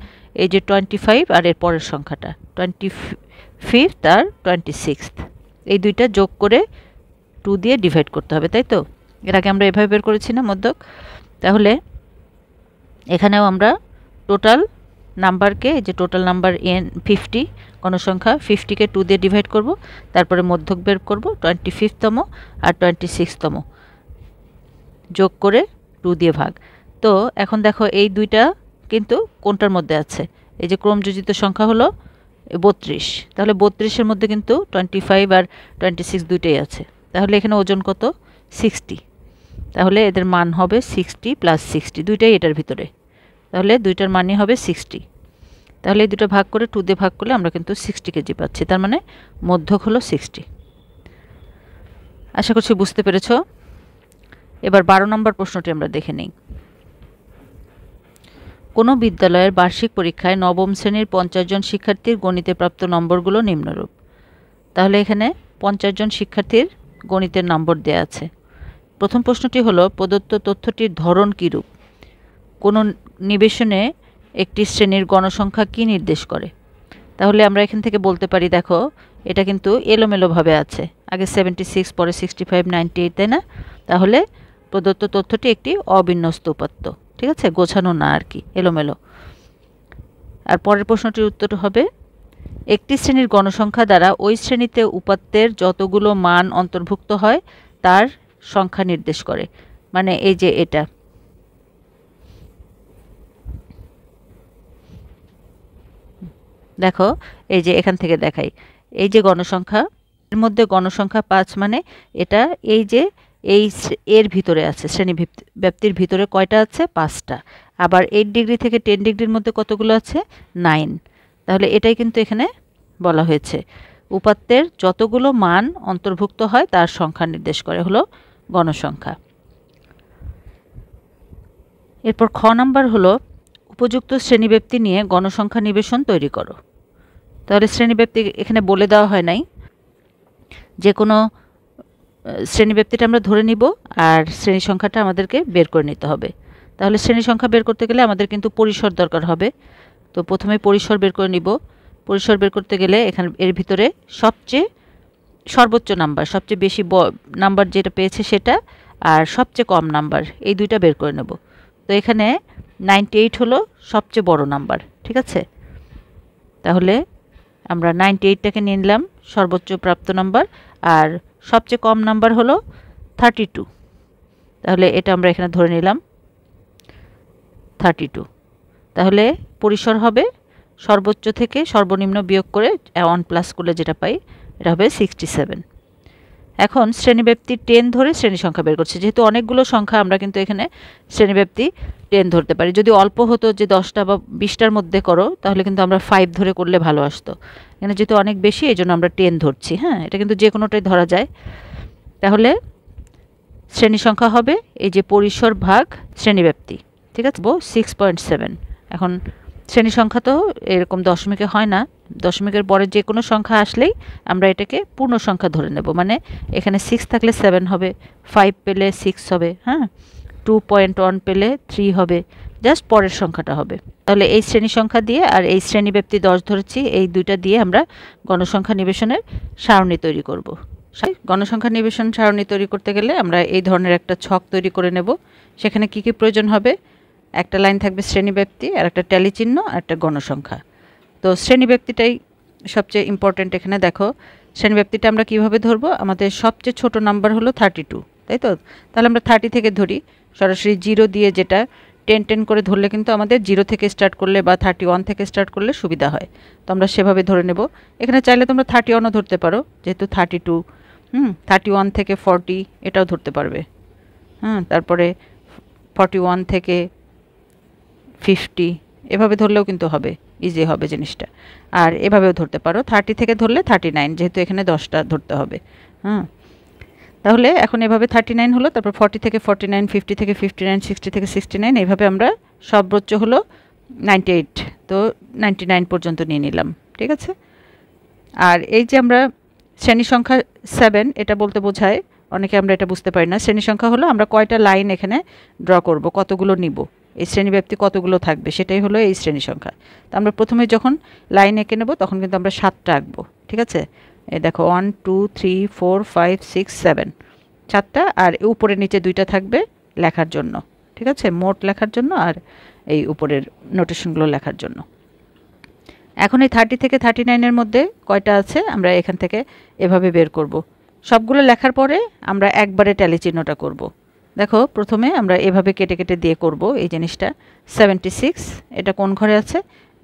এই যে 25 আর এর পরের সংখ্যাটা 25 আর 26, এই দুইটা যোগ করে 2 দিয়ে ডিভাইড করতে হবে, তাই তো? এর আগে আমরা এভাবে বের করেছি না মধ্যক। তাহলে এখানেও আমরা টোটাল নাম্বারকে, এই যে টোটাল নাম্বার n 50 গণসংখ্যা, 50-কে 2 দিয়ে ডিভাইড করব, তারপরে মধ্যক বের করব 25তম আর 26তম যোগ করে 2 দিয়ে ভাগ। তো এখন দেখো এই দুইটা কিন্তু কোনটার মধ্যে আছে, এই যে ক্রমযোজিত সংখ্যা হলো 32, তাহলে 32-এর মধ্যে কিন্তু 25 আর 26 দুইটাই আছে। তাহলে এখানে ওজন কত? 60। তাহলে এদের মান হবে 60 প্লাস 60, দুইটাই এটার ভিতরে, তাহলে দুইটার মানই হবে 60। তাহলে এই দুটো ভাগ করে 2 দিয়ে ভাগ করলে আমরা কিন্তু 60 কেজি পাচ্ছি, তার মানে মধ্যক হলো 60। আশা করছি বুঝতে পেরেছ। এবার 12 নম্বর প্রশ্নটি আমরা দেখে নিই। কোনো বিদ্যালয়ের বার্ষিক পরীক্ষায় নবম শ্রেণীর 50 জন শিক্ষার্থীর গণিতে প্রাপ্ত নম্বরগুলো নিম্নরূপ। তাহলে এখানে 50 জন শিক্ষার্থীর গণিতের নম্বর দেয়া আছে। প্রথম প্রশ্নটি হলো প্রদত্ত তথ্যটির ধরন কীরূপ? কোনো নিবেশনে একটি শ্রেণীর গণসংখ্যা কী নির্দেশ করে? তাহলে আমরা এখান থেকে বলতে পারি, দেখো এটা কিন্তু এলোমেলোভাবে আছে, আগে 76, পরে 65, 98, তাই না? তাহলে প্রদত্ত তথ্যটি একটি অবিন্যস্ত উপাত্ত, ঠিক আছে, গোছানো না আর কি, এলোমেলো। আর পরের প্রশ্নটির উত্তর হবে একটি শ্রেণীর গণসংখ্যা দ্বারা ওই শ্রেণীতে উপাত্তের যতগুলো মান অন্তর্ভুক্ত হয় তার সংখ্যা নির্দেশ করে। মানে এই যে এটা, দেখো এই যে এখান থেকে দেখাই, এই যে গণসংখ্যা, এর মধ্যে গণসংখ্যা 5, মানে এটা এই যে এই এর ভিতরে আছে, শ্রেণী ব্যাপ্তির ভিতরে কয়টা আছে? 5টা। আবার 8 ডিগ্রি থেকে 10 ডিগ্রির মধ্যে কতগুলো আছে? 9। তাহলে এটাই কিন্তু এখানে বলা হয়েছে, উপাত্তের যতগুলো মান অন্তর্ভুক্ত হয় তার সংখ্যা নির্দেশ করে হলো গণসংখ্যা। এরপর খ নাম্বার হলো উপযুক্ত শ্রেণীব্যাপ্তি নিয়ে গণসংখ্যা নিবেশন তৈরি করো। তাহলে শ্রেণীব্যাপ্তি এখানে বলে দেওয়া হয় নাই, যে কোনো শ্রেণীব্যাপ্তিটা আমরা ধরে নিব আর শ্রেণী সংখ্যাটা আমাদেরকে বের করে নিতে হবে। তাহলে শ্রেণী সংখ্যা বের করতে গেলে আমাদের কিন্তু পরিসর দরকার হবে। তো প্রথমে পরিসর বের করে নিব। পরিসর বের করতে গেলে এখানে এর ভিতরে সবচেয়ে সর্বোচ্চ নাম্বার, সবচেয়ে বেশি নাম্বার যেটা পেয়েছে সেটা, আর সবচেয়ে কম নাম্বার, এই দুইটা বের করে নেব। তো এখানে 98 হলো সবচেয়ে বড় নাম্বার, ঠিক আছে। তাহলে আমরা 98টাকে নিয়ে নিলাম সর্বোচ্চ প্রাপ্ত নাম্বার, আর সবচেয়ে কম নাম্বার হলো 32। তাহলে এটা আমরা এখানে ধরে নিলাম 32। তাহলে পরিসর হবে সর্বোচ্চ থেকে সর্বনিম্ন বিয়োগ করে 1 প্লাস করলে যেটা পাই এটা হবে 67। এখন শ্রেণীব্যাপ্তি 10 ধরে শ্রেণী সংখ্যা বের করছি, যেহেতু অনেকগুলো সংখ্যা আমরা কিন্তু এখানে শ্রেণীব্যাপ্তি 10 ধরতে পারি। যদি অল্প হতো যে 10টা বা 20টার মধ্যে করো তাহলে কিন্তু আমরা 5 ধরে করলে ভালো আসতো। এখানে যেহেতু অনেক বেশি এই জন্য আমরা 10 ধরছি। হ্যাঁ, এটা কিন্তু যে কোনোটাই ধরা যায়। তাহলে শ্রেণী সংখ্যা হবে এই যে পরিসর ভাগ শ্রেণীব্যাপ্তি, ঠিক আছে, 6.7। এখন শ্রেণী সংখ্যা তো এরকম দশমিকে হয় না, দশমিকের পরে যে কোনো সংখ্যা আসলেই আমরা এটাকে পূর্ণ সংখ্যা ধরে নেব। মানে এখানে 6 থাকলে 7 হবে, 5 পেলে 6 হবে, হ্যাঁ, 2.1 পেলে 3 হবে, জাস্ট পরের সংখ্যাটা হবে। তাহলে এই শ্রেণী সংখ্যা দিয়ে আর এই শ্রেণীব্যাপ্তি 10 ধরেছি, এই দুইটা দিয়ে আমরা গণসংখ্যা নিবেশনের সারণী তৈরি করব। গণসংখ্যা নিবেশন সারণী তৈরি করতে গেলে আমরা এই ধরনের একটা ছক তৈরি করে নেব। সেখানে কি কি প্রয়োজন হবে? একটা লাইন থাকবে শ্রেণীব্যাপ্তি, আর একটা ট্যালি চিহ্ন, আর একটা গণসংখ্যা। তো শ্রেণীব্যাপ্তিটাই সবচেয়ে ইম্পর্টেন্ট। এখানে দেখো শ্রেণীব্যাপ্তিটা আমরা কিভাবে ধরবো, আমাদের সবচেয়ে ছোট নাম্বার হলো 32, তাই তো। তাহলে আমরা 30 থেকে ধরি, সরাসরি 0 দিয়ে, যেটা 10 10 করে ধরলে কিন্তু আমাদের 0 থেকে স্টার্ট করলে বা 31 থেকে স্টার্ট করলে সুবিধা হয়। তো আমরা সেভাবে ধরে নেব। এখানে চাইলে তোমরা 31ও ধরতে পারো, যেহেতু 32, 31 থেকে 40 এটাও ধরতে পারবে। তারপরে 41 থেকে 50 এভাবে ধরলেও কিন্তু হবে, ইজি হবে জিনিসটা। আর এভাবেও ধরতে পারো, 30 থেকে ধরলে 39, যেহেতু এখানে 10টা ধরতে হবে। তাহলে এখন এভাবে 39 হলো, তারপর 40 থেকে 49, 50 থেকে 59, 60 থেকে 69, এইভাবে আমরা সর্বোচ্চ হলো 98, তো 99 পর্যন্ত নিয়ে নিলাম, ঠিক আছে। আর এই যে আমরা শ্রেণী সংখ্যা 7, এটা বলতে বোঝায়, অনেকে আমরা এটা বুঝতে পারি না। শ্রেণী সংখ্যা হলো আমরা কয়টা লাইন এখানে ড্র করব, কতগুলো নিব, এই শ্রেণীব্যাপ্তি কতগুলো থাকবে, সেটাই হলো এই শ্রেণী সংখ্যা। তো আমরা প্রথমে যখন লাইন এঁকে নেব তখন কিন্তু আমরা 7টা আঁকবো, ঠিক আছে। এই দেখো 1 2 3 4 5 6 7, 7টা, আর উপরে নিচে 2টা থাকবে লেখার জন্য, ঠিক আছে, মোট লেখার জন্য আর এই উপরের নোটেশনগুলো লেখার জন্য। এখন এই 30 থেকে 39-এর মধ্যে কয়টা আছে আমরা এখান থেকে এভাবে বের করব। সবগুলো লেখার পরে আমরা একবারে ট্যালি চিহ্নটা করব। দেখো প্রথমে আমরা এভাবে কেটে কেটে দিয়ে করব এই জিনিসটা। 76 এটা কোন ঘরে আছে?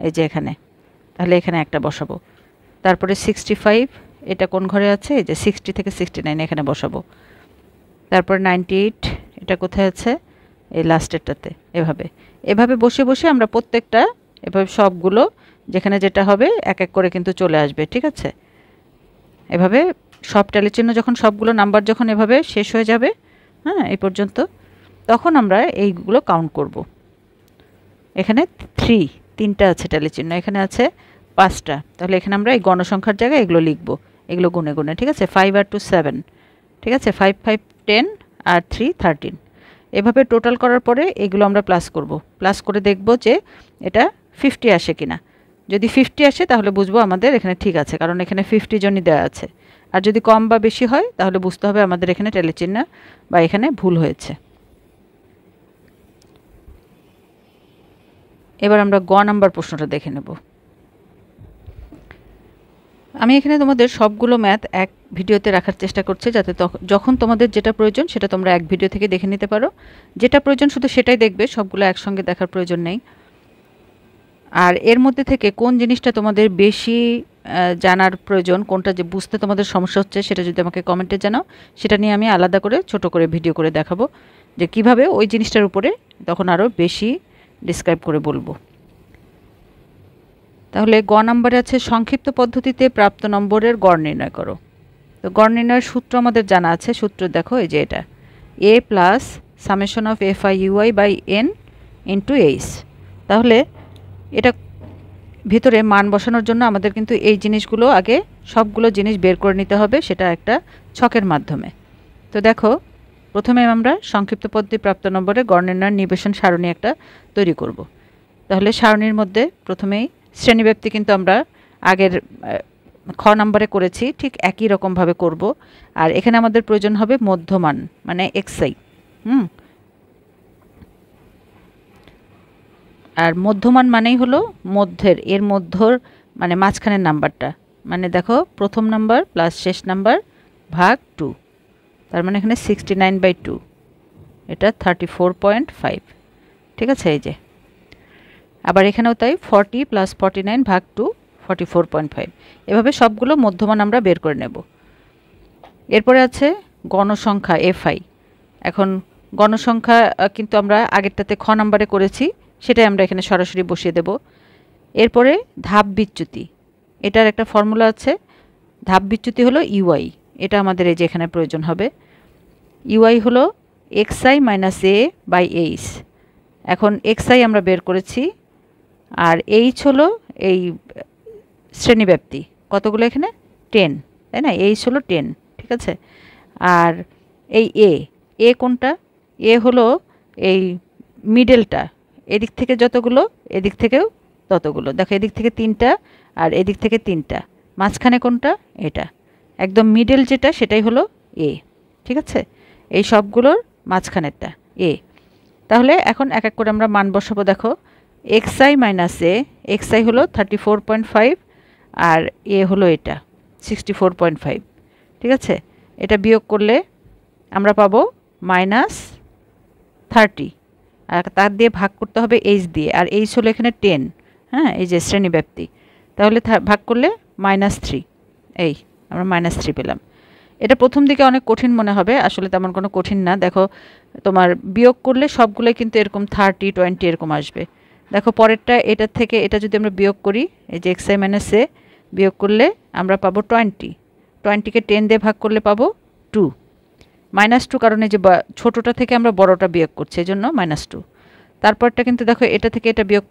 এই যে এখানে, তাহলে এখানে একটা বসাবো। তারপরে 65 এটা কোন ঘরে আছে? এই যে 60 থেকে 69 এখানে বসাবো। তারপর 98 এটা কোথায় আছে? এই লাস্টেরটাতে। এভাবে এভাবে বসে বসে আমরা প্রত্যেকটা এভাবে সবগুলো যেখানে যেটা হবে এক এক করে কিন্তু চলে আসবে, ঠিক আছে? এভাবে সব ট্যালি চিহ্ন যখন সবগুলো নাম্বার যখন এভাবে শেষ হয়ে যাবে, হ্যাঁ, এই পর্যন্ত, তখন আমরা এইগুলো কাউন্ট করব। এখানে 3টা আছে ট্যালি চিহ্ন, এখানে আছে 5টা, তাহলে এখানে আমরা এই গণসংখ্যার জায়গায় এগুলো লিখব, এগুলো গুনে গুনে, ঠিক আছে? 5 আর 2 7, ঠিক আছে? 5 5 10 আর 3 13। এভাবে টোটাল করার পরে এগুলো আমরা প্লাস করব, প্লাস করে দেখব যে এটা 50 আসে কিনা। যদি 50 আসে তাহলে বুঝবো আমাদের এখানে ঠিক আছে, কারণ এখানে 50 জনই দেওয়া আছে। আর যদি কম বা বেশি হয় তাহলে বুঝতে হবে আমাদের এখানে ট্যালি চিহ্ন বা এখানে ভুল হয়েছে। এবার আমরা গ নাম্বার প্রশ্নটা দেখে নেব। আমি এখানে তোমাদের সবগুলো ম্যাথ এক ভিডিওতে রাখার চেষ্টা করছি, যাতে যখন তোমাদের যেটা প্রয়োজন সেটা তোমরা এক ভিডিও থেকে দেখে নিতে পারো। যেটা প্রয়োজন শুধু সেটাই দেখবে, সবগুলো একসঙ্গে দেখার প্রয়োজন নেই। আর এর মধ্যে থেকে কোন জিনিসটা তোমাদের বেশি জানার প্রয়োজন, কোনটা যে বুঝতে তোমাদের সমস্যা হচ্ছে, সেটা যদি আমাকে কমেন্টে জানাও, সেটা নিয়ে আমি আলাদা করে ছোট করে ভিডিও করে দেখাবো যে কিভাবে ওই জিনিসটার উপরে তখন আরও বেশি ডিসক্রাইব করে বলবো। তাহলে গ নম্বরে আছে সংক্ষিপ্ত পদ্ধতিতে প্রাপ্ত নম্বরের গড় নির্ণয় করো। তো গড় নির্ণয়ের সূত্র আমাদের জানা আছে। সূত্র দেখো, এই যে এটা a plus summation of FIUI by n into H. তাহলে এটা ভিতরে মান বসানোর জন্য আমাদের কিন্তু এই জিনিসগুলো আগে সবগুলো জিনিস বের করে নিতে হবে, সেটা একটা ছকের মাধ্যমে। তো দেখো প্রথমে আমরা সংক্ষিপ্ত পদ্ধতি প্রাপ্ত নম্বরে গড় নির্ণয়ের নিবেশন সারণী একটা তৈরি করব। তাহলে সারণীর মধ্যে প্রথমেই শ্রেণীব্যাপ্তি কিন্তু আমরা আগের খ নম্বরে করেছি, ঠিক একই রকমভাবে করব। আর এখানে আমাদের প্রয়োজন হবে মধ্যমান, মানে xi। আর মধ্যমান মানেই হলো মধ্যের, এর মধ্যর মানে মাঝখানের নাম্বারটা। মানে দেখো প্রথম নাম্বার প্লাস শেষ নাম্বার ভাগ 2, তার মানে এখানে 69/2, এটা 34.5, ঠিক আছে? এই যে আবার এখানেও তাই 40 প্লাস 49 ভাগ 2 44.5। এভাবে সবগুলো মধ্যমান আমরা বের করে নেব। এরপরে আছে গণসংখ্যা FI। এখন গণসংখ্যা কিন্তু আমরা আগেরটাতে খ নম্বরে করেছি, সেটাই আমরা এখানে সরাসরি বসিয়ে দেব। এরপরে ধাপ বিচ্যুতি, এটার একটা ফর্মুলা আছে। ধাপ বিচ্যুতি হলো UI, এটা আমাদের এই যে এখানে প্রয়োজন হবে। UI হলো xi minus a by h. এখন xi আমরা বের করেছি, আর এইচ হলো এই শ্রেণীব্যাপ্তি, কতগুলো এখানে 10, তাই না? এইচ হলো 10, ঠিক আছে? আর এই এ কোনটা? এ হলো এই মিডলটা, এদিক থেকে যতগুলো এদিক থেকেও ততগুলো। দেখো এদিক থেকে 3টা আর এদিক থেকে 3টা, মাঝখানে কোনটা? এটা একদম মিডল যেটা, সেটাই হলো এ, ঠিক আছে? এই সবগুলোর মাঝখানেরটা এ। তাহলে এখন এক এক করে আমরা মান বসাবো। দেখো xi মাইনাস এ, xi হলো 34.5 আর এ হলো এটা 64.5, ঠিক আছে? এটা বিয়োগ করলে আমরা পাবো -30, আর তার দিয়ে ভাগ করতে হবে এইচ দিয়ে, আর এইচ হলো এখানে 10, হ্যাঁ, এই যে শ্রেণীব্যাপ্তি। তাহলে ভাগ করলে -3, এই আমরা -3 পেলাম। এটা প্রথম দিকে অনেক কঠিন মনে হবে, আসলে তেমন কোনো কঠিন না। দেখো তোমার বিয়োগ করলে সবগুলোই কিন্তু এরকম 30 20 এরকম আসবে। দেখো পরেরটা, এটার থেকে এটা যদি আমরা বিয়োগ করি, এই যে xi মাইনাস এ বিয়োগ করলে আমরা পাবো 20, 20কে 10 দিয়ে ভাগ করলে পাবো 2, -2, কারণ এই যে ছোটোটা থেকে আমরা বড়টা বিয়োগ করছি, এই জন্য -2। তারপরটা কিন্তু দেখো এটা থেকে এটা বিয়োগ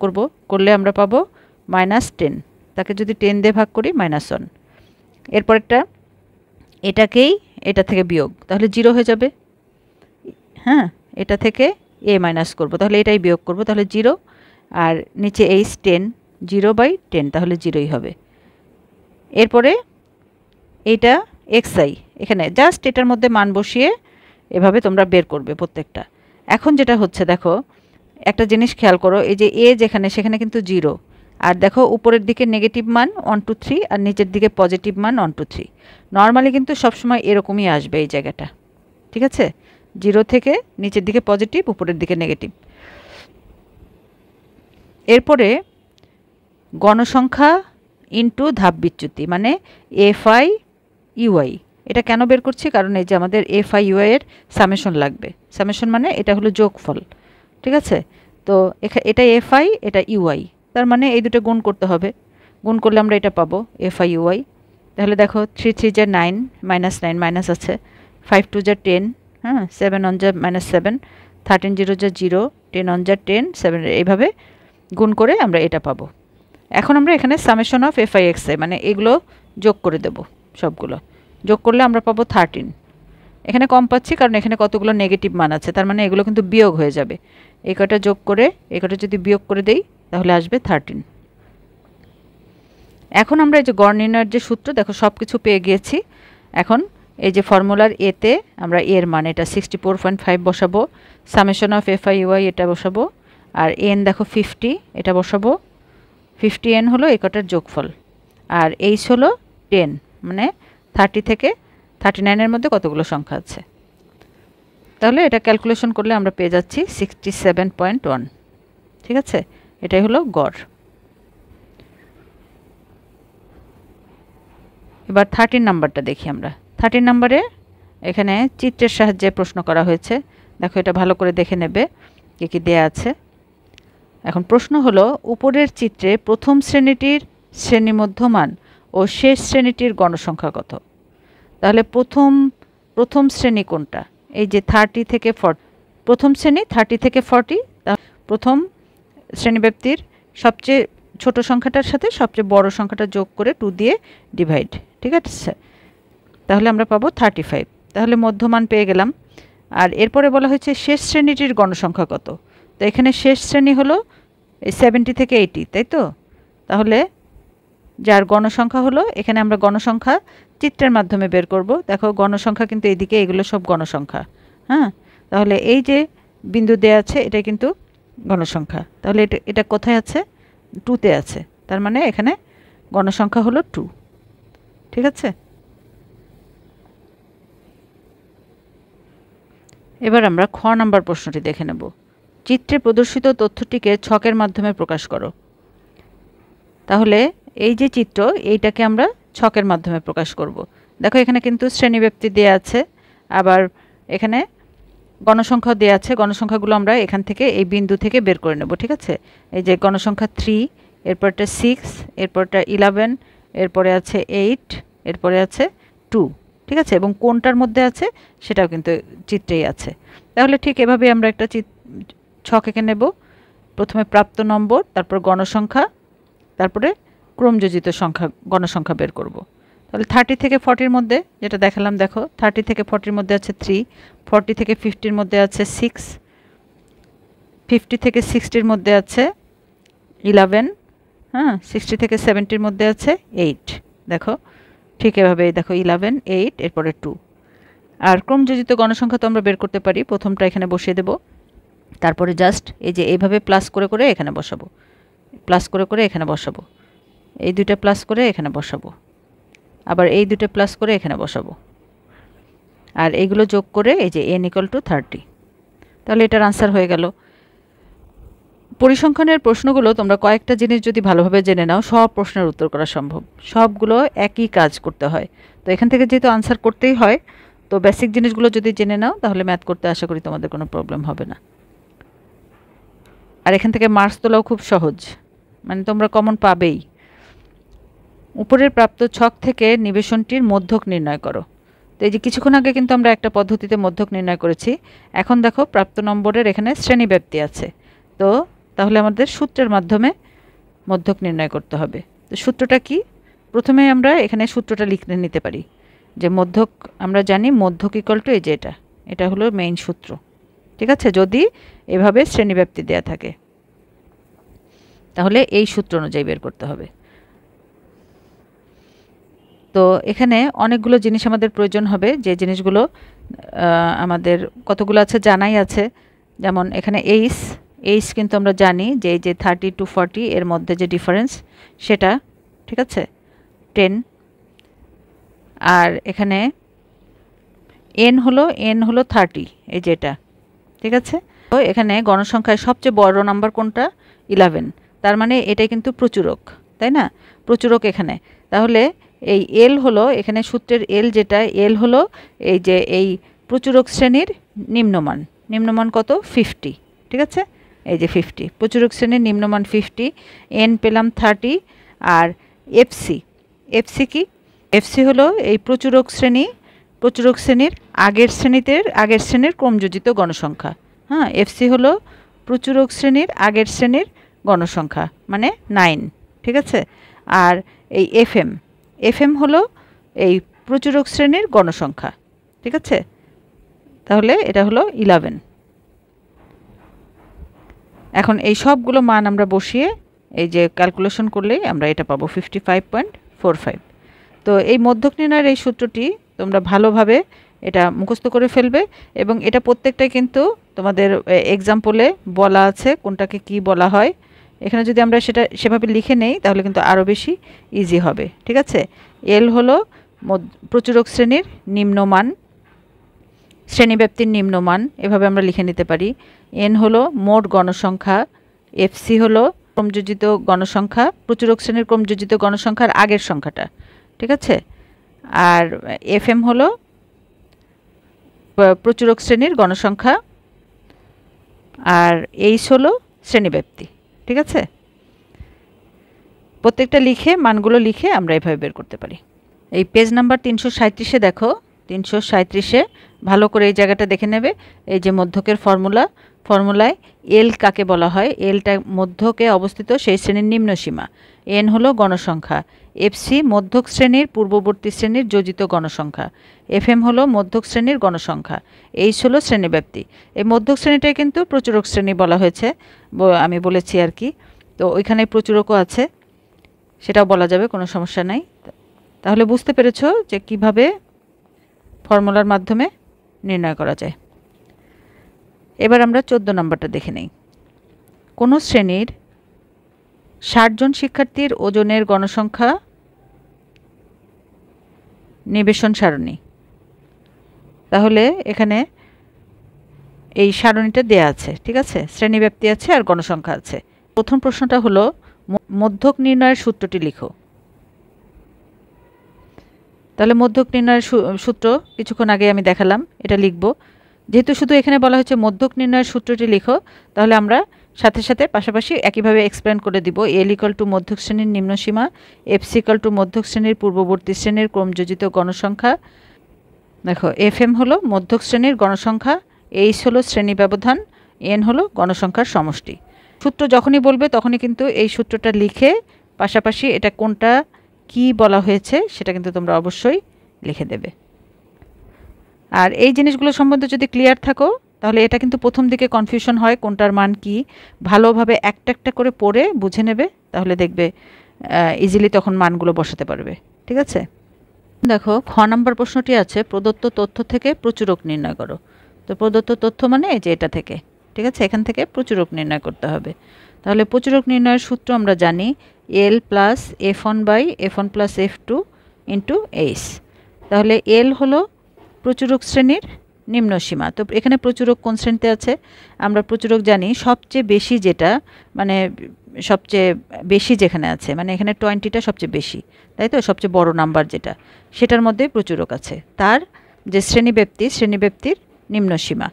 করলে আমরা পাবো -10, তাকে যদি 10 দিয়ে ভাগ করি -1। এরপরটা এটাকেই এটা থেকে বিয়োগ, তাহলে 0 হয়ে যাবে। হ্যাঁ, এটা থেকে a মাইনাস করবো, তাহলে এটাই বিয়োগ করবো, তাহলে 0, আর নিচে এইচ 10, 0/10, তাহলে 0ই হবে। এরপরে এইটা xi, এখানে জাস্ট এটার মধ্যে মান বসিয়ে এভাবে তোমরা বের করবে প্রত্যেকটা। এখন যেটা হচ্ছে দেখো একটা জিনিস খেয়াল করো, এই যে a যেখানে সেখানে কিন্তু 0, আর দেখো উপরের দিকে নেগেটিভ মান 1 2 3 আর নিচের দিকে পজিটিভ মান 1 2 3। নর্মালি কিন্তু সবসময় এরকমই আসবে এই জায়গাটা, ঠিক আছে? 0 থেকে নিচের দিকে পজিটিভ, উপরের দিকে নেগেটিভ। এরপরে গণসংখ্যা ইনটু ধাপ বিচ্যুতি, মানে এফআই ইউআই। এটা কেন বের করছি? কারণ এই যে আমাদের এফআই ইউআই এর সামেশন লাগবে। সামেশন মানে এটা হলো যোগফল, ঠিক আছে? তো এটা এফআই, এটা ইউআই, তার মানে এই দুটো গুণ করতে হবে। গুণ করলে আমরা এটা পাবো এফআই ইউআই। তাহলে দেখো 3 3 যা 9, -9 মাইনাস আছে, 5 2 যা 10, হ্যাঁ, 7 1 যা -7, 13 0 যা 0, 10 1 যা 10, 7 এইভাবে গুণ করে আমরা এটা পাবো। এখন আমরা এখানে সামেশন অফ এফআই এক্সআই মানে এগুলো যোগ করে দেব। সবগুলো যোগ করলে আমরা পাবো 13। এখানে কম পাচ্ছি কারণ এখানে কতগুলো নেগেটিভ মান আছে, তার মানে এগুলো কিন্তু বিয়োগ হয়ে যাবে। এই কটা যোগ করে এই কটা যদি বিয়োগ করে দেই তাহলে আসবে 13। এখন আমরা এই যে গড় নির্ণয়ের যে সূত্র, দেখো সব কিছু পেয়ে গিয়েছি। এখন এই যে ফর্মুলার এতে আমরা এর মান এটা 64.5 বসাবো, সামেশন অফ এফআই ইউআই এটা বসাবো, আর এন দেখো 50 এটা বসাবো। 50n হলো এই কটার যোগফল, আর এইচ হলো 10, মানে 30 থেকে 39-এর মধ্যে কতগুলো সংখ্যা আছে। তাহলে এটা ক্যালকুলেশন করলে আমরা পেয়ে যাচ্ছি 67.1, ঠিক আছে? এটাই হলো গড়। এবার 13 নাম্বারটা দেখি আমরা। 13 নাম্বারে এখানে চিত্রের সাহায্যে প্রশ্ন করা হয়েছে। দেখো এটা ভালো করে দেখে নেবে কি কি দেয়া আছে। এখন প্রশ্ন হলো, উপরের চিত্রে প্রথম শ্রেণীটির শ্রেণীমধ্যমান ও শেষ শ্রেণীটির গণসংখ্যা কত? তাহলে প্রথম শ্রেণী কোনটা? এই যে 30 থেকে 40, প্রথম শ্রেণী 30 থেকে 40। প্রথম শ্রেণীব্যাপ্তির সবচেয়ে ছোট সংখ্যাটার সাথে সবচেয়ে বড় সংখ্যাটা যোগ করে 2 দিয়ে ডিভাইড, ঠিক আছে? তাহলে আমরা পাবো 35। তাহলে মধ্যমান পেয়ে গেলাম। আর এরপরে বলা হয়েছে শেষ শ্রেণীটির গণসংখ্যা কত? তো এখানে শেষ শ্রেণী হলো 70 থেকে 80, তাই তো? তাহলে যার গণসংখ্যা হলো, এখানে আমরা গণসংখ্যা চিত্রের মাধ্যমে বের করব। দেখো গণসংখ্যা কিন্তু এইদিকে, এগুলো সব গণসংখ্যা, হ্যাঁ। তাহলে এই যে বিন্দু দেয়া আছে এটা কিন্তু গণসংখ্যা। তাহলে এটা কোথায় আছে? 2তে আছে, তার মানে এখানে গণসংখ্যা হলো 2, ঠিক আছে? এবার আমরা খ নাম্বার প্রশ্নটি দেখে নেব। চিত্রে প্রদর্শিত তথ্যটিকে ছকের মাধ্যমে প্রকাশ করো। তাহলে এই যে চিত্র, এইটাকে আমরা ছকের মাধ্যমে প্রকাশ করব। দেখো এখানে কিন্তু শ্রেণীব্যাপ্তি দেয়া আছে, আবার এখানে গণসংখ্যা দেয়া আছে। গণসংখ্যাগুলো আমরা এখান থেকে এই বিন্দু থেকে বের করে নেব, ঠিক আছে? এই যে গণসংখ্যা 3, এরপরটা 6, এরপরটা 11, এরপরে আছে 8, এরপরে আছে 2, ঠিক আছে? এবং কোনটার মধ্যে আছে সেটাও কিন্তু চিত্রেই আছে। তাহলে ঠিক এভাবে আমরা একটা ছক এঁকে নেব। প্রথমে প্রাপ্ত নম্বর, তারপর গণসংখ্যা, তারপরে ক্রমযোজিত সংখ্যা গণসংখ্যা বের করব। তাহলে 30 থেকে 40-র মধ্যে যেটা দেখালাম, দেখো 30 থেকে 40-র মধ্যে আছে 3, 40 থেকে 50-র মধ্যে আছে 6, 50 থেকে 60-র মধ্যে আছে 11, হ্যাঁ, 60 থেকে 70-র মধ্যে আছে 8। দেখো ঠিক এভাবে, দেখো 11, 8, এরপরে 2। আর ক্রমযোজিত গণসংখ্যা তো আমরা বের করতে পারি। প্রথমটা এখানে বসিয়ে দেব, তারপরে জাস্ট এই যে এইভাবে প্লাস করে করে এখানে বসাবো, প্লাস করে করে এখানে বসাবো, এই দুইটা প্লাস করে এখানে বসাবো, আবার এই দুটো প্লাস করে এখানে বসাবো, আর এইগুলো যোগ করে এই যে n = 30। তাহলে এটার আনসার হয়ে গেল। পরিসংখ্যানের প্রশ্নগুলো তোমরা কয়েকটা জিনিস যদি ভালোভাবে জেনে নাও, সব প্রশ্নের উত্তর করা সম্ভব। সবগুলো একই কাজ করতে হয়। তো এখান থেকে যেহেতু আনসার করতেই হয়, তো বেসিক জিনিসগুলো যদি জেনে নাও তাহলে ম্যাথ করতে আশা করি তোমাদের কোনো প্রবলেম হবে না। আর এখান থেকে মার্কস তোলাও খুব সহজ, মানে তোমরা কমন পাবেই। উপরের প্রাপ্ত ছক থেকে নিবেশনটির মধ্যক নির্ণয় করো। তো এই যে কিছুক্ষণ আগে কিন্তু আমরা একটা পদ্ধতিতে মধ্যক নির্ণয় করেছি। এখন দেখো প্রাপ্ত নম্বরের এখানে শ্রেণীব্যাপ্তি আছে। তো তাহলে আমাদের সূত্রের মাধ্যমে মধ্যক নির্ণয় করতে হবে। তো সূত্রটা কি? প্রথমে আমরা এখানে সূত্রটা লিখে নিতে পারি যে মধ্যক, আমরা জানি মধ্যক = এই যে এটা হলো মেইন সূত্র, ঠিক আছে? যদি এভাবে শ্রেণীব্যাপ্তি দেয়া থাকে তাহলে এই সূত্র অনুযায়ী বের করতে হবে। তো এখানে অনেকগুলো জিনিস আমাদের প্রয়োজন হবে, যে জিনিসগুলো আমাদের কতগুলো আছে জানাই আছে। যেমন এখানে এইচ কিন্তু আমরা জানি যে এই যে 30 to 40 এর মধ্যে যে ডিফারেন্স সেটা, ঠিক আছে, 10। আর এখানে এন হলো 30, এই যেটা, ঠিক আছে। তো এখানে গণসংখ্যায় সবচেয়ে বড় নাম্বার কোনটা? 11, তার মানে এটা কিন্তু প্রচুরক, তাই না? প্রচুরক এখানে। তাহলে এই এল হলো এখানে সূত্রের এল যেটা, এল হলো এই যে এই প্রচুরক শ্রেণীর নিম্নমান। নিম্নমান কত? 50, ঠিক আছে। এই যে 50, প্রচুরক শ্রেণীর নিম্নমান 50, এন পেলাম 30। আর এফসি, এফসি কি? এফসি হলো এই প্রচুরক শ্রেণীর আগের শ্রেণীর ক্রমযোজিত গণসংখ্যা। হ্যাঁ, এফসি হলো প্রচুরক শ্রেণীর আগের শ্রেণীর গণসংখ্যা, মানে 9, ঠিক আছে। আর এই এফএম হলো এই প্রচুরক শ্রেণীর গণসংখ্যা, ঠিক আছে। তাহলে এটা হলো 11। এখন এই সবগুলো মান আমরা বসিয়ে এই যে ক্যালকুলেশন করলেই আমরা এটা পাবো 55.45। তো এই মধ্যক নির্ণয়ের এই সূত্রটি তোমরা ভালোভাবে এটা মুখস্থ করে ফেলবে, এবং এটা প্রত্যেকটাই কিন্তু তোমাদের এক্সাম্পলে বলা আছে কোনটাকে কি বলা হয়। এখানে যদি আমরা সেটা সেভাবে লিখে নেই তাহলে কিন্তু আরও বেশি ইজি হবে, ঠিক আছে। এল হলো প্রচুরক শ্রেণীর নিম্নমান, শ্রেণীব্যাপ্তির নিম্নমান, এভাবে আমরা লিখে নিতে পারি। এন হলো মোট গণসংখ্যা, এফসি হলো ক্রমযোজিত গণসংখ্যা, প্রচুরক শ্রেণীর ক্রমযোজিত গণসংখ্যার আগের সংখ্যাটা, ঠিক আছে। আর এফএম হলো প্রচুরক শ্রেণীর গণসংখ্যা, আর এইচ হলো শ্রেণীব্যাপ্তি, ঠিক আছে। প্রত্যেকটা লিখে মানগুলো লিখে আমরা এভাবে বের করতে পারি। এই পেজ নাম্বার 337-এ দেখো, 337-এ ভালো করে এই জায়গাটা দেখে নেবে। এই যে মধ্যকের ফর্মুলায় এল কাকে বলা হয়? এলটা মধ্যকে অবস্থিত সেই শ্রেণীর নিম্ন সীমা। এন হলো গণসংখ্যা, এফসি মধ্যক শ্রেণীর পূর্ববর্তী শ্রেণীর যোজিত গণসংখ্যা, এফএম হলো মধ্যক শ্রেণীর গণসংখ্যা, এইচ হলো শ্রেণীব্যাপ্তি। এই মধ্যক শ্রেণীটাই কিন্তু প্রচুরক শ্রেণী বলা হয়েছে, আমি বলেছি আর কি। তো ওইখানে প্রচুরকও আছে, সেটাও বলা যাবে, কোনো সমস্যা নাই। তাহলে বুঝতে পেরেছো যে কিভাবে ফর্মুলার মাধ্যমে নির্ণয় করা যায়। এবার আমরা 14 নম্বরটা দেখে নেই। কোনো শ্রেণীর 60 জন শিক্ষার্থীর ওজনের গণসংখ্যা নিবেশন সারণী। তাহলে এখানে এই সারণীটা দেয়া আছে, ঠিক আছে। শ্রেণীব্যাপ্তি আছে আর গণসংখ্যা আছে। প্রথম প্রশ্নটা হলো মধ্যক নির্ণয়ের সূত্রটি লিখো। তাহলে মধ্যক নির্ণয়ের সূত্র কিছুক্ষণ আগে আমি দেখালাম, এটা লিখব। যেহেতু শুধু এখানে বলা হয়েছে মধ্যক নির্ণয়ের সূত্রটি লিখো, তাহলে আমরা সাথে সাথে পাশাপাশি একইভাবে এক্সপ্লেন করে দিব। এল ইকুয়াল টু মধ্যক শ্রেণীর নিম্নসীমা, এফসি ইকুয়াল টু মধ্যক শ্রেণীর পূর্ববর্তী শ্রেণীর ক্রমযোজিত গণসংখ্যা। দেখো, এফএম হলো মধ্যক শ্রেণীর গণসংখ্যা, এইচ হলো শ্রেণী ব্যবধান, এন হলো গণসংখ্যার সমষ্টি। সূত্র যখনই বলবে তখনই কিন্তু এই সূত্রটা লিখে পাশাপাশি এটা কোনটা কি বলা হয়েছে সেটা কিন্তু তোমরা অবশ্যই লিখে দেবে। আর এই জিনিসগুলো সম্বন্ধে যদি ক্লিয়ার থাকো তাহলে এটা কিন্তু প্রথম দিকে কনফিউশন হয় কোনটার মান কি, ভালোভাবে একটা একটা করে পড়ে বুঝে নেবে, তাহলে দেখবে ইজিলি তখন মানগুলো বসাতে পারবে, ঠিক আছে। দেখো, খ নাম্বার প্রশ্নটি আছে প্রদত্ত তথ্য থেকে প্রচুরক নির্ণয় করো। তো প্রদত্ত তথ্য মানে এই যে এটা থেকে, ঠিক আছে, এখান থেকে প্রচুরক নির্ণয় করতে হবে। তাহলে প্রচুরক নির্ণয়ের সূত্র আমরা জানি, L plus f1/f1 plus f2 into H. তাহলে এল হলো প্রচুরক শ্রেণীর নিম্ন সীমা। তো এখানে প্রচুরক কোন শ্রেণীতে আছে? আমরা প্রচুরক জানি সবচেয়ে বেশি যেটা, মানে সবচেয়ে বেশি যেখানে আছে, মানে এখানে 20টা সবচেয়ে বেশি, তাই তো, সবচেয়ে বড় নাম্বার যেটা, সেটার মধ্যে প্রচুরক আছে। তার যে শ্রেণীব্যাপ্তির নিম্ন সীমা,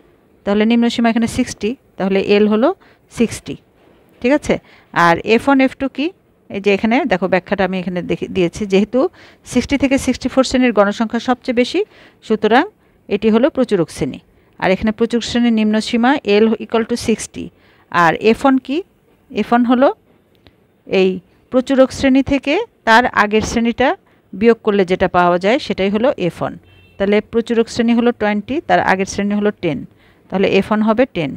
তাহলে নিম্ন সীমা এখানে 60, তাহলে এল হলো 60, ঠিক আছে। আর f1 f2 কি? এই যে এখানে দেখো ব্যাখ্যাটা আমি এখানে দিয়েছি, যেহেতু 60 থেকে 64 শ্রেণীর গণসংখ্যা সবচেয়ে বেশি, সুতরাং এটি হলো প্রচুরক শ্রেণী। আর এখানে প্রচুরক শ্রেণীর নিম্ন সীমা L equal to 60। R f1 কি? f1 হলো এই প্রচুরক শ্রেণী থেকে তার আগের শ্রেণীটা বিয়োগ করলে যেটা পাওয়া যায় সেটাই হলো f1। তাহলে প্রচুরক শ্রেণী হলো 20, তার আগের শ্রেণী হলো 10, তাহলে f1 হবে 10,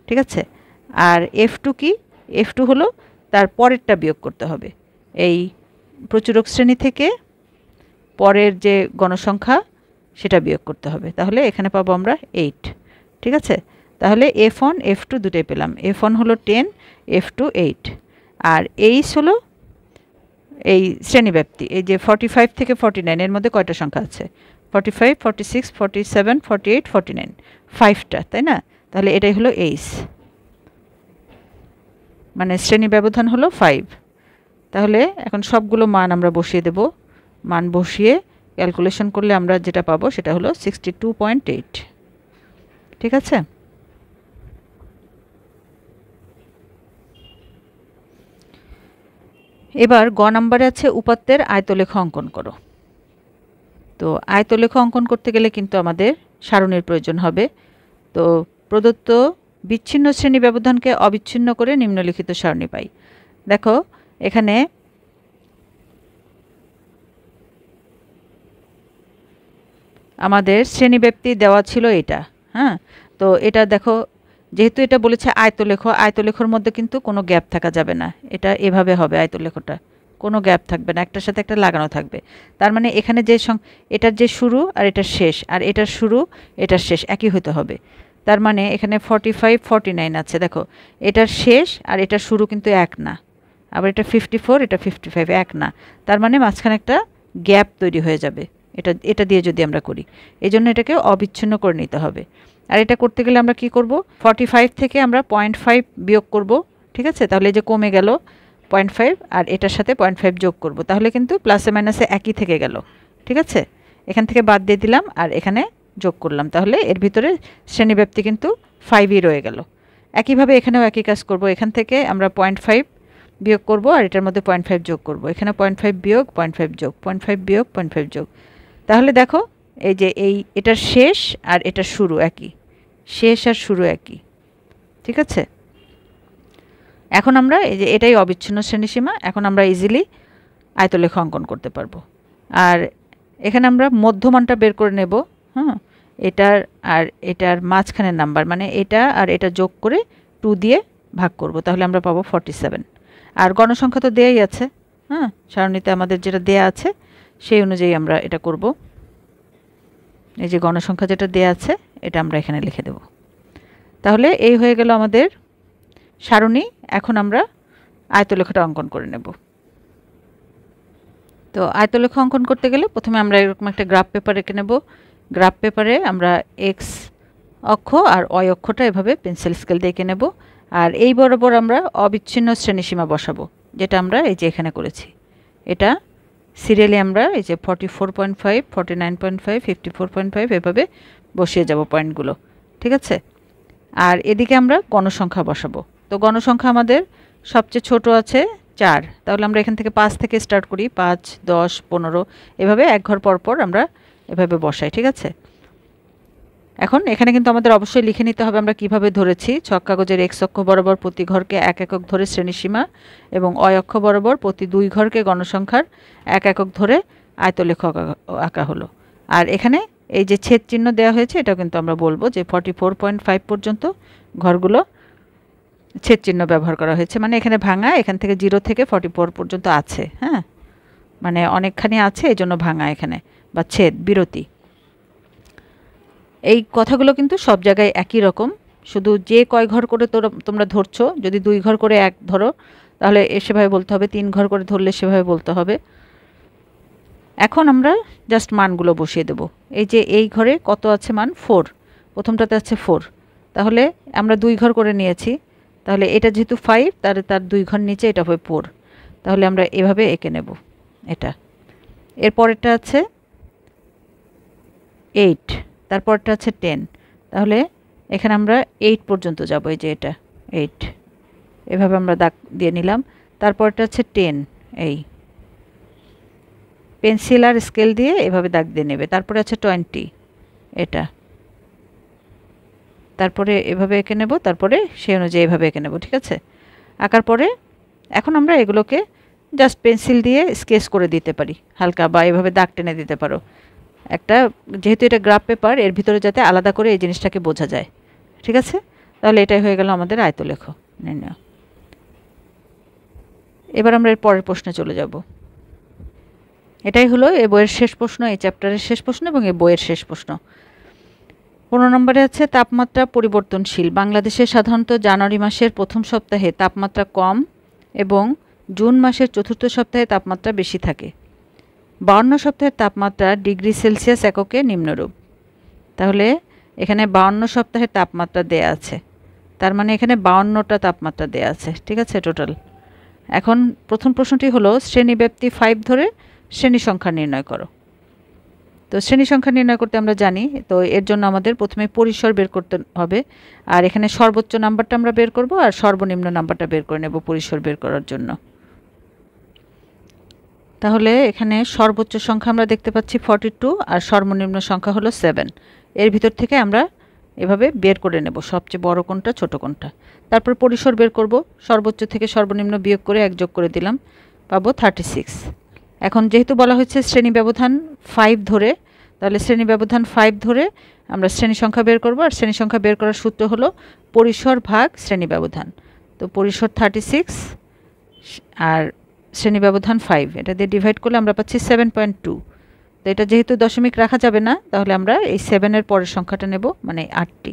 ঠিক আছে। আর f2 কি? f2 হলো তার পরেরটা বিয়োগ করতে হবে, এই প্রচুরক শ্রেণী থেকে পরের যে গণসংখ্যা সেটা বিয়োগ করতে হবে, তাহলে এখানে পাবো আমরা 8, ঠিক আছে। তাহলে f1 f2 দুটোই পেলাম, f1 হলো 10, f2 8। আর এইচ হলো এই শ্রেণীব্যাপ্তি, এই যে 45 থেকে 49 এর মধ্যে কয়টা সংখ্যা আছে? 45, 46, 47, 48, 49, 5টা, তাই না? তাহলে এটাই হলো এইচ, মানে শ্রেণী ব্যবধান হলো 5। তাহলে এখন সবগুলো মান আমরা বসিয়ে দেব। মান বসিয়ে ক্যালকুলেশন করলে আমরা যেটা পাবো সেটা হলো 62.8। ঠিক আছে? এবার গ নাম্বারে আছে উপাত্তের আয়তলেখ অঙ্কন করো। তো আয়তলেখ অঙ্কন করতে গেলে কিন্তু আমাদের সারণীর প্রয়োজন হবে। তো প্রদত্ত বিচ্ছিন্ন শ্রেণী ব্যবধানকে অবিচ্ছিন্ন করে নিম্নলিখিত সারণী পাই। দেখো এখানে আমাদের শ্রেণীব্যাপ্তি দেওয়া ছিল এটা, হ্যাঁ। তো এটা দেখো, যেহেতু এটা বলেছে আয়তলেখ, আয়তলেখর মধ্যে কিন্তু কোনো গ্যাপ থাকা যাবে না। এটা এভাবে হবে, আয়তলেখটা কোনো গ্যাপ থাকবে না, একটার সাথে একটা লাগানো থাকবে। তার মানে এখানে যে এটার যে শুরু আর এটার শেষ, আর এটার শুরু এটার শেষ একই হতে হবে। তার মানে এখানে 45, 49 আছে, দেখো এটার শেষ আর এটার শুরু কিন্তু এক না। আবার এটা 54, এটা 55 এক না। তার মানে মাঝখানে একটা গ্যাপ তৈরি হয়ে যাবে এটা দিয়ে যদি আমরা করি। এই জন্য এটাকে অবিচ্ছিন্ন করে নিতে হবে। আর এটা করতে গেলে আমরা কি করব, 45 থেকে আমরা 0.5 বিয়োগ করব। ঠিক আছে? তাহলে যে কমে গেল 0.5, আর এটার সাথে 0.5 যোগ করব, তাহলে কিন্তু প্লাসে মাইনাসে একই থেকে গেল। ঠিক আছে? এখান থেকে বাদ দিয়ে দিলাম আর এখানে যোগ করলাম, তাহলে এর ভিতরে শ্রেণীব্যাপ্তি কিন্তু 5ই রয়ে গেল। একইভাবে এখানেও একই কাজ করব, এখান থেকে আমরা 0.5 বিয়োগ করব আর এটার মধ্যে 0.5 যোগ করব, এখানে 0.5 বিয়োগ 0.5 যোগ, 0.5 বিয়োগ 0.5 যোগ। তাহলে দেখো এই যে এটার শেষ আর এটার শুরু একই, শেষ আর শুরু একই। ঠিক আছে? এখন আমরা এই যে এটাই অবিচ্ছিন্ন শ্রেণীসীমা, এখন আমরা ইজিলি আয়তলেখ অঙ্কন করতে পারবো। আর এখানে আমরা মধ্যমানটা বের করে নেব, হ্যাঁ, এটার আর এটার মাঝখানের নাম্বার, মানে এটা আর এটা যোগ করে 2 দিয়ে ভাগ করব, তাহলে আমরা পাবো 47। আর গণসংখ্যা তো দেয়াই আছে, হ্যাঁ, সারণীতে আমাদের যেটা দেয়া আছে সেই অনুযায়ী আমরা এটা করব। এই যে গণসংখ্যা যেটা দেয়া আছে এটা আমরা এখানে লিখে দেব। তাহলে এই হয়ে গেল আমাদের সারণী। এখন আমরা আয়তলেখটা অঙ্কন করে নেব। তো আয়তলেখ অঙ্কন করতে গেলে প্রথমে আমরা এরকম একটা গ্রাফ পেপার এঁকে নেব। গ্রাফ পেপারে আমরা এক্স অক্ষ আর ওয়াই অক্ষটা এভাবে পেন্সিল স্কেল দিয়ে এঁকে নেব। আর এই বরাবর আমরা অবিচ্ছিন্ন শ্রেণীসীমা বসাবো, যেটা আমরা এই যে এখানে করেছি। এটা সিরিয়ালি আমরা এই যে 44.5, 49.5, 54.5 এভাবে বসিয়ে যাব পয়েন্টগুলো। ঠিক আছে? আর এদিকে আমরা গণসংখ্যা বসাবো। তো গণসংখ্যা আমাদের সবচেয়ে ছোট আছে 4, তাহলে আমরা এখান থেকে 5 থেকে স্টার্ট করি, 5, 10, 15 এভাবে এক ঘর পর পর আমরা এভাবে বসাই। ঠিক আছে? এখন এখানে কিন্তু আমাদের অবশ্যই লিখে নিতে হবে আমরা কিভাবে ধরেছি। ছক কাগজের এক্স অক্ষ বরাবর প্রতি ঘরকে 1 একক ধরে শ্রেণীসীমা এবং ওয়াই অক্ষ বরাবর প্রতি 2 ঘরকে গণসংখ্যার 1 একক ধরে আয়তলেখ আঁকা হলো। আর এখানে এই যে ছেদ চিহ্ন দেওয়া হয়েছে এটাও কিন্তু আমরা বলবো যে 44.5 পর্যন্ত ঘরগুলো ছেদ চিহ্ন ব্যবহার করা হয়েছে, মানে এখানে ভাঙা, এখান থেকে 0 থেকে 44 পর্যন্ত আছে, হ্যাঁ, মানে অনেকখানি আছে এই জন্য ভাঙা এখানে, বা ছেদ বিরতি। এই কথাগুলো কিন্তু সব জায়গায় একই রকম, শুধু যে কয় ঘর করে তোমরা ধরছো, যদি 2 ঘর করে 1 ধরো তাহলে সেভাবে বলতে হবে, 3 ঘর করে ধরলে সেভাবে বলতে হবে। এখন আমরা জাস্ট মানগুলো বসিয়ে দেব। এই যে এই ঘরে কত আছে মান 4, প্রথমটাতে আছে 4, তাহলে আমরা 2 ঘর করে নিয়েছি, তাহলে এটা যেহেতু 5 তার 2 ঘর নিচে এটা হবে 4, তাহলে আমরা এভাবে এঁকে নেব এটা। এরপরেরটা আছে 8, তারপরটা আছে 10, তাহলে এখানে আমরা 8 পর্যন্ত যাব, এই যে এটা 8, এভাবে আমরা দাগ দিয়ে নিলাম। তারপরটা আছে 10, এই পেন্সিল আর স্কেল দিয়ে এভাবে দাগ দিয়ে নেবে। তারপরে আছে 20, এটা, তারপরে এভাবে এঁকে নেব, তারপরে সেই অনুযায়ী এভাবে এঁকে নেব। ঠিক আছে? আঁকার পরে এখন আমরা এগুলোকে জাস্ট পেন্সিল দিয়ে স্কেচ করে দিতে পারি হালকা, বা এভাবে দাগ টেনে দিতে পারো একটা, যেহেতু এটা গ্রাফ পেপার এর ভিতরে যাতে আলাদা করে এই জিনিসটাকে বোঝা যায়। ঠিক আছে? তাহলে এটাই হয়ে গেল আমাদের আয়তলেখ নির্ণয়। এবার আমরা এর পরের প্রশ্নে চলে যাব। এটাই হলো এই বইয়ের শেষ প্রশ্ন, এই চ্যাপ্টারের শেষ প্রশ্ন এবং এই বইয়ের শেষ প্রশ্ন। 15 নম্বরে আছে তাপমাত্রা পরিবর্তনশীল। বাংলাদেশে সাধারণত জানুয়ারি মাসের প্রথম সপ্তাহে তাপমাত্রা কম এবং জুন মাসের চতুর্থ সপ্তাহে তাপমাত্রা বেশি থাকে। 52 সপ্তাহের তাপমাত্রা ডিগ্রি সেলসিয়াস এককে নিম্নরূপ। তাহলে এখানে 52 সপ্তাহের তাপমাত্রা দেয়া আছে, তার মানে এখানে 52টা তাপমাত্রা দেয়া আছে, ঠিক আছে টোটাল। এখন প্রথম প্রশ্নটি হলো শ্রেণীব্যাপ্তি 5 ধরে শ্রেণী সংখ্যা নির্ণয় করো। তো শ্রেণী সংখ্যা নির্ণয় করতে আমরা জানি, তো এর জন্য আমাদের প্রথমে পরিসর বের করতে হবে, আর এখানে সর্বোচ্চ নাম্বারটা আমরা বের করব আর সর্বনিম্ন নাম্বারটা বের করে নেব পরিসর বের করার জন্য। তাহলে এখানে সর্বোচ্চ সংখ্যা আমরা দেখতে পাচ্ছি 42 আর সর্বনিম্ন সংখ্যা হলো 7। এর ভিতর থেকে আমরা এভাবে বের করে নেব সবচেয়ে বড় কোনটা ছোট কোনটা, তারপর পরিসর বের করব। সর্বোচ্চ থেকে সর্বনিম্ন বিয়োগ করে 1 যোগ করে দিলাম, পাবো 36। এখন যেহেতু বলা হয়েছে শ্রেণী ব্যবধান 5 ধরে, তাহলে শ্রেণী ব্যবধান 5 ধরে আমরা শ্রেণী সংখ্যা বের করব, আর শ্রেণী সংখ্যা বের করার সূত্র হলো পরিসর ভাগ শ্রেণী ব্যবধান। তো পরিসর 36 আর শ্রেণী ব্যবধান 5, এটা দিয়ে ডিভাইড করলে আমরা পাচ্ছি 7.2। তো এটা যেহেতু দশমিক রাখা যাবে না, তাহলে আমরা এই 7-এর পরের সংখ্যাটা নেব, মানে 8টি।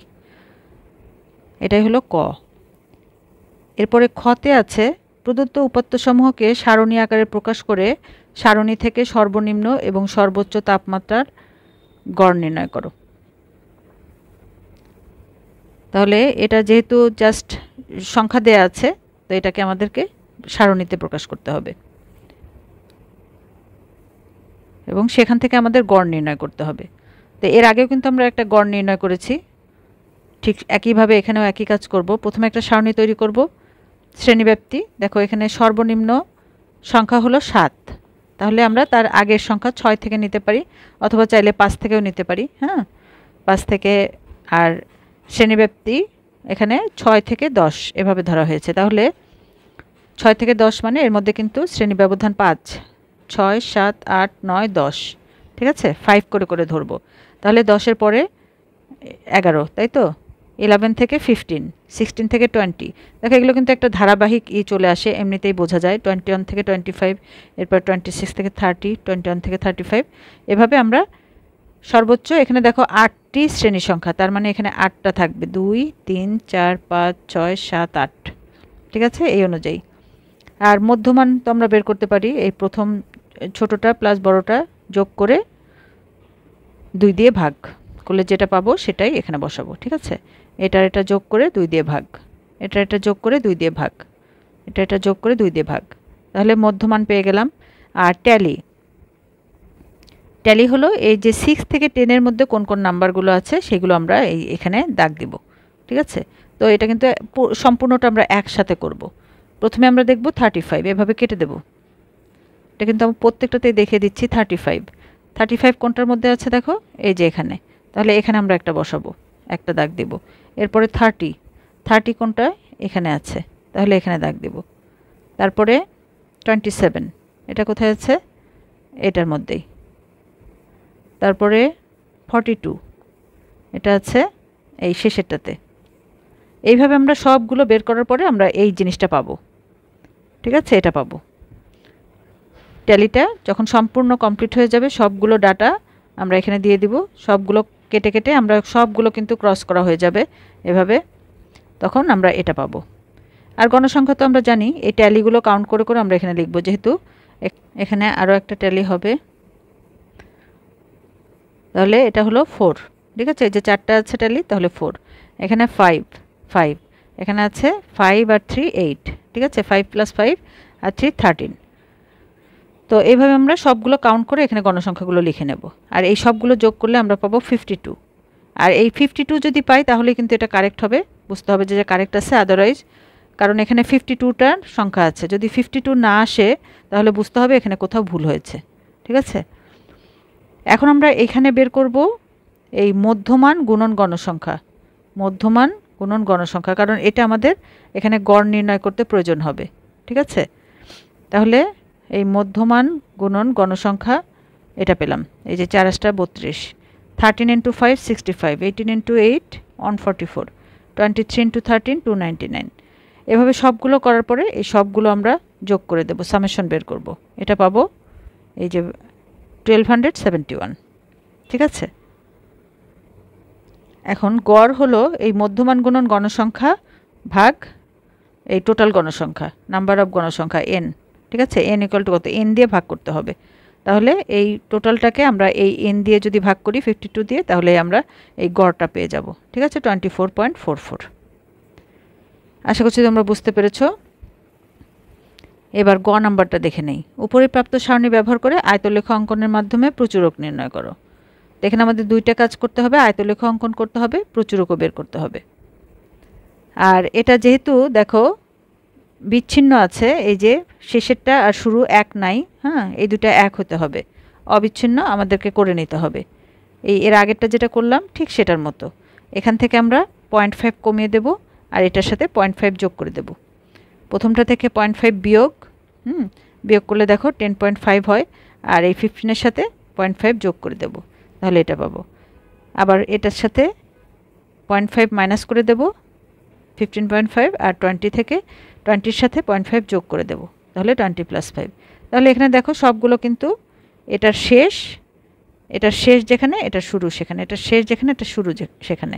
এটাই হলো ক। এরপরে খতে আছে প্রদত্ত উপাত্তসমূহকে সারণী আকারে প্রকাশ করে সারণী থেকে সর্বনিম্ন এবং সর্বোচ্চ তাপমাত্রার গড় নির্ণয় করো। তাহলে এটা যেহেতু জাস্ট সংখ্যা দেয়া আছে, তো এটাকে আমাদেরকে সারণীতে প্রকাশ করতে হবে এবং সেখান থেকে আমাদের গড় নির্ণয় করতে হবে। তো এর আগেও কিন্তু আমরা একটা গড় নির্ণয় করেছি, ঠিক একইভাবে এখানেও একই কাজ করব। প্রথমে একটা সারণী তৈরি করব। শ্রেণীব্যাপ্তি দেখো, এখানে সর্বনিম্ন সংখ্যা হলো 7, তাহলে আমরা তার আগের সংখ্যা 6 থেকে নিতে পারি, অথবা চাইলে 5 থেকেও নিতে পারি। হ্যাঁ, 5 থেকে। আর শ্রেণীব্যাপ্তি এখানে 6 থেকে 10 এভাবে ধরা হয়েছে, তাহলে 6 থেকে 10 মানে এর মধ্যে কিন্তু শ্রেণী ব্যবধান 5, 6, 7, 8, 9, 10, ঠিক আছে, 5 করে করে ধরবো। তাহলে 10-এর পরে 11, তাই তো, 11 থেকে 15, 16 থেকে 20। দেখো এগুলো কিন্তু একটা ধারাবাহিক চলে আসে, এমনিতেই বোঝা যায়। 21 থেকে 25, এরপর 26 থেকে 30, 21 থেকে 35, এভাবে আমরা সর্বোচ্চ এখানে দেখো 8টি শ্রেণী সংখ্যা, তার মানে এখানে 8টা থাকবে, 2, 3, 4, 5, 6, 7, 8, ঠিক আছে, এই অনুযায়ী। আর মধ্যমান তো আমরা বের করতে পারি, এই প্রথম ছোটটা প্লাস বড়টা যোগ করে 2 দিয়ে ভাগ করলে যেটা পাবো সেটাই এখানে বসাবো, ঠিক আছে। এটা যোগ করে 2 দিয়ে ভাগ, এটা যোগ করে 2 দিয়ে ভাগ, এটা যোগ করে 2 দিয়ে ভাগ, তাহলে মধ্যমান পেয়ে গেলাম। আর ট্যালি হলো এই যে 6 থেকে 10-এর মধ্যে কোন কোন নাম্বারগুলো আছে সেগুলো আমরা এখানে দাগ দিব, ঠিক আছে। তো এটা কিন্তু সম্পূর্ণটা আমরা একসাথে করব। প্রথমে আমরা দেখব 35, এভাবে কেটে দেব। এটা কিন্তু আমি প্রত্যেকটাতেই দেখিয়ে দিচ্ছি 35 কোনটার মধ্যে আছে দেখো, এই যে এখানে, তাহলে এখানে আমরা একটা বসাবো, একটা দাগ দেব। এরপরে 30 কোনটা, এখানে আছে, তাহলে এখানে দাগ দেব। তারপরে 27, এটা কোথায় আছে, এটার মধ্যেই। তারপরে 42, এটা আছে এই শেষেরটাতে। এইভাবে আমরা সবগুলো বের করার পরে আমরা এই জিনিসটা পাবো, ঠিক আছে, এটা পাবো। ট্যালিটা যখন সম্পূর্ণ কমপ্লিট হয়ে যাবে, সবগুলো ডাটা আমরা এখানে দিয়ে দিব, সবগুলো কেটে কেটে আমরা সবগুলো কিন্তু ক্রস করা হয়ে যাবে এভাবে, তখন আমরা এটা পাবো। আর গণসংখ্যা তো আমরা জানি, এই ট্যালিগুলো কাউন্ট করে করে আমরা এখানে লিখব, যেহেতু এখানে আরও একটা ট্যালি হবে, তাহলে এটা হলো 4, ঠিক আছে। এই যে 4টা আছে ট্যালি, তাহলে 4। এখানে 5, এখানে আছে 5 আর 3, 8, ঠিক আছে, 5 + 5 আর 3, 13। তো এইভাবে আমরা সবগুলো কাউন্ট করে এখানে গণসংখ্যাগুলো লিখে নেব, আর এই সবগুলো যোগ করলে আমরা পাবো 52। আর এই 52 যদি পাই তাহলে কিন্তু এটা কারেক্ট হবে, বুঝতে হবে যে কারেক্ট আছে, আদারওয়াইজ, কারণ এখানে 52টার সংখ্যা আছে, যদি 52 না আসে তাহলে বুঝতে হবে এখানে কোথাও ভুল হয়েছে, ঠিক আছে। এখন আমরা এখানে বের করব এই মধ্যমান গুণন গণসংখ্যা, মধ্যমান গুণন গণসংখ্যা, কারণ এটা আমাদের এখানে গড় নির্ণয় করতে প্রয়োজন হবে, ঠিক আছে। তাহলে এই মধ্যমান গুণন গণসংখ্যা এটা পেলাম, এই যে 4 × 32, 13 × 5 65, 18 × 8 144, 23 × 13 299। এভাবে সবগুলো করার পরে এই সবগুলো আমরা যোগ করে দেব, সামেশন বের করব, এটা পাবো এই যে 1271, ঠিক আছে। এখন গড় হলো এই মধ্যমান গুণন গণসংখ্যা ভাগ এই টোটাল গণসংখ্যা, নাম্বার অফ গণসংখ্যা n, ঠিক আছে। n = কত, n দিয়ে ভাগ করতে হবে, তাহলে এই টোটালটাকে আমরা এই n দিয়ে যদি ভাগ করি 52 দিয়ে, তাহলে আমরা এই গড়টা পেয়ে যাব। ঠিক আছে, 24.44। আশা করছি তোমরা বুঝতে পেরেছো। এবার গ নাম্বারটা দেখে নেই। উপরে প্রাপ্ত সারণী ব্যবহার করে আয়তলেখ অঙ্কনের মাধ্যমে প্রচুরক নির্ণয় করো। দেখেন আমাদের দুইটা কাজ করতে হবে, আয়তলেখ অঙ্কন করতে হবে, প্রচুরকও বের করতে হবে। আর এটা যেহেতু দেখো বিচ্ছিন্ন আছে, এই যে শেষেরটা আর শুরু এক নাই, হ্যাঁ, এই দুটা এক হতে হবে, অবিচ্ছিন্ন আমাদেরকে করে নিতে হবে। এর আগেরটা যেটা করলাম ঠিক সেটার মতো। এখান থেকে আমরা 0.5 কমিয়ে দেব, আর এটার সাথে 0.5 যোগ করে দেব। প্রথমটা থেকে 0.5 বিয়োগ, বিয়োগ করলে দেখো 10.5 হয়, আর এই 15-এর সাথে 0.5 যোগ করে দেব, তাহলে এটা পাবো। আবার এটার সাথে 0.5 মাইনাস করে দেব, 15.5, আর 20 থেকে 20-র সাথে 0.5 যোগ করে দেব, তাহলে 20 + 5। তাহলে এখানে দেখো সবগুলো কিন্তু এটার শেষ যেখানে এটা শুরু সেখানে, এটা শেষ যেখানে এটা শুরু সেখানে,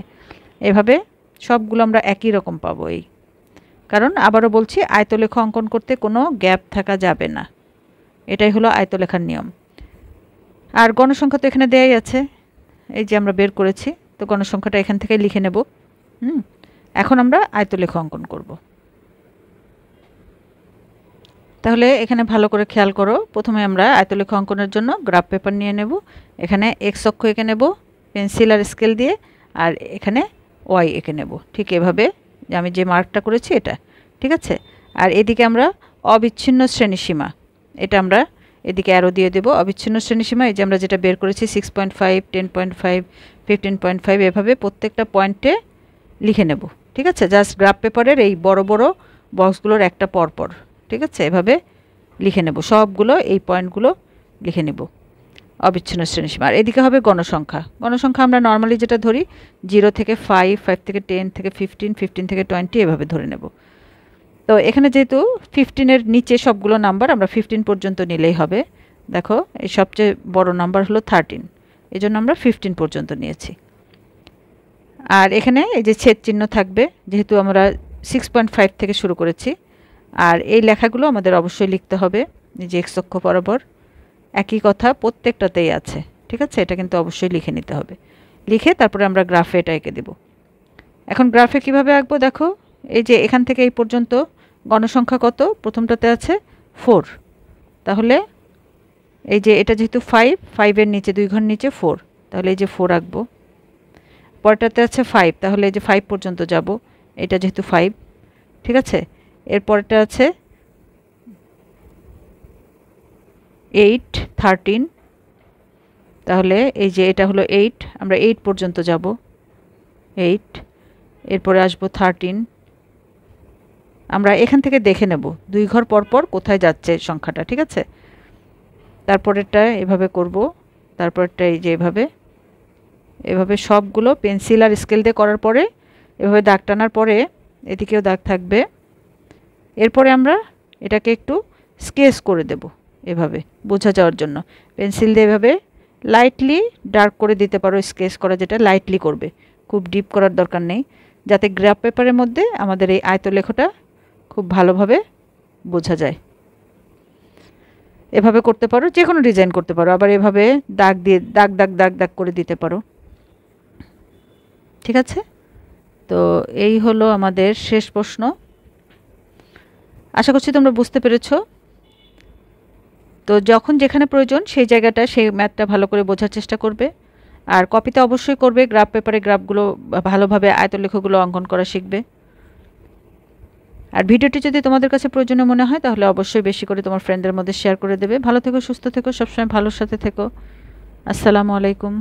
এভাবে সবগুলো আমরা একই রকম পাবো। এই কারণ আবারও বলছি, আয়তলেখ অঙ্কন করতে কোনো গ্যাপ থাকা যাবে না, এটাই হলো আয়তলেখার নিয়ম। আর গণসংখ্যা তো এখানে দেয়াই আছে, এই যে আমরা বের করেছি, তো গণসংখ্যাটা এখান থেকে লিখে নেব। এখন আমরা আয়তলেখ অঙ্কন করব। তাহলে এখানে ভালো করে খেয়াল করো। প্রথমে আমরা আয়তলেখ অঙ্কনের জন্য গ্রাফ পেপার নিয়ে নেব। এখানে এক্স অক্ষ এঁকে নেব পেন্সিল আর স্কেল দিয়ে, আর এখানে ওয়াই এঁকে নেব, ঠিক এভাবে আমি যে মার্কটা করেছি এটা। ঠিক আছে, আর এদিকে আমরা অবিচ্ছিন্ন শ্রেণীসীমা, এটা আমরা এদিকে অ্যারো দিয়ে দেব। অবিচ্ছিন্ন শ্রেণীসীমা, এই যে আমরা যেটা বের করেছি 6.5, 10.5, 15.5, এভাবে প্রত্যেকটা পয়েন্টে লিখে নেব। ঠিক আছে, জাস্ট গ্রাফ পেপারের এই বড় বড় বক্সগুলোর একটা পরপর, ঠিক আছে, এভাবে লিখে নেব সবগুলো, এই পয়েন্টগুলো লিখে নেব অবিচ্ছিন্ন শ্রেণীসীমা। আর এদিকে হবে গণসংখ্যা। গণসংখ্যা আমরা নর্মালি যেটা ধরি 0 থেকে 5, 5 থেকে 10 থেকে 15, 15 থেকে 20, এভাবে ধরে নেব। তো এখানে যেহেতু 15-এর নিচে সবগুলো নাম্বার, আমরা 15 পর্যন্ত নিলেই হবে। দেখো এই সবচেয়ে বড় নাম্বার হলো 13, এই জন্য আমরা 15 পর্যন্ত নিয়েছি। আর এখানে এই যে ছেদ চিহ্ন থাকবে, যেহেতু আমরা 6.5 থেকে শুরু করেছি। আর এই লেখাগুলো আমাদের অবশ্যই লিখতে হবে, এই যে এক্স অক্ষ বরাবর, একই কথা প্রত্যেকটাতেই আছে। ঠিক আছে, এটা কিন্তু অবশ্যই লিখে নিতে হবে। লিখে তারপরে আমরা গ্রাফে এটা এঁকে দেব। এখন গ্রাফে কিভাবে আঁকবো দেখো, এই যে এখান থেকে এই পর্যন্ত গণসংখ্যা কত, প্রথমটাতে আছে 4, তাহলে এই যে এটা যেহেতু 5, 5-এর নিচে 2 ঘর নিচে 4, তাহলে এই যে 4 আঁকবো। পরেরটাতে আছে 5, তাহলে এই যে 5 পর্যন্ত যাব, এটা যেহেতু 5। ঠিক আছে, এরপরটা আছে 8, 13, তাহলে এই যে এটা হলো 8, আমরা 8 পর্যন্ত যাব, 8। এরপরে আসবো 13, আমরা এখান থেকে দেখে নেব 2 ঘর পর পর কোথায় যাচ্ছে সংখ্যাটা। ঠিক আছে, তারপরেরটা এভাবে করব, তারপরটা এই যে এভাবে সবগুলো পেন্সিল আর স্কেল দিয়ে করার পরে এভাবে দাগ টানার পরে এদিকেও দাগ থাকবে। এরপরে আমরা এটাকে একটু স্কেচ করে দেব, এভাবে বোঝা যাওয়ার জন্য পেন্সিল দিয়ে এভাবে লাইটলি ডার্ক করে দিতে পারো। স্কেচ করা যেটা লাইটলি করবে, খুব ডিপ করার দরকার নেই, যাতে গ্রাফ পেপারের মধ্যে আমাদের এই আয়তলেখটা খুব ভালোভাবে বোঝা যায়। এভাবে করতে পারো, যে কোনো ডিজাইন করতে পারো, আবার এভাবে দাগ দিয়ে দাগ দাগ দাগ দাগ করে দিতে পারো। ঠিক আছে, তো এই হলো আমাদের শেষ প্রশ্ন। আশা করছি তোমরা বুঝতে পেরেছো। তো যখন যেখানে প্রয়োজন সেই জায়গাটা, সেই ম্যাথটা ভালো করে বোঝার চেষ্টা করবে। আর কপিতে অবশ্যই করবে, গ্রাফ পেপারে গ্রাফগুলো ভালোভাবে আয়তলেখগুলো অঙ্কন করা শিখবে। আর ভিডিওটি যদি তোমাদের কাছে প্রয়োজনীয় মনে হয় তাহলে অবশ্যই বেশি করে তোমার ফ্রেন্ডদের মধ্যে শেয়ার করে দেবে। ভালো থেকো, সুস্থ থেকো, সবসময় ভালোর সাথে থেকো। আসসালামু আলাইকুম।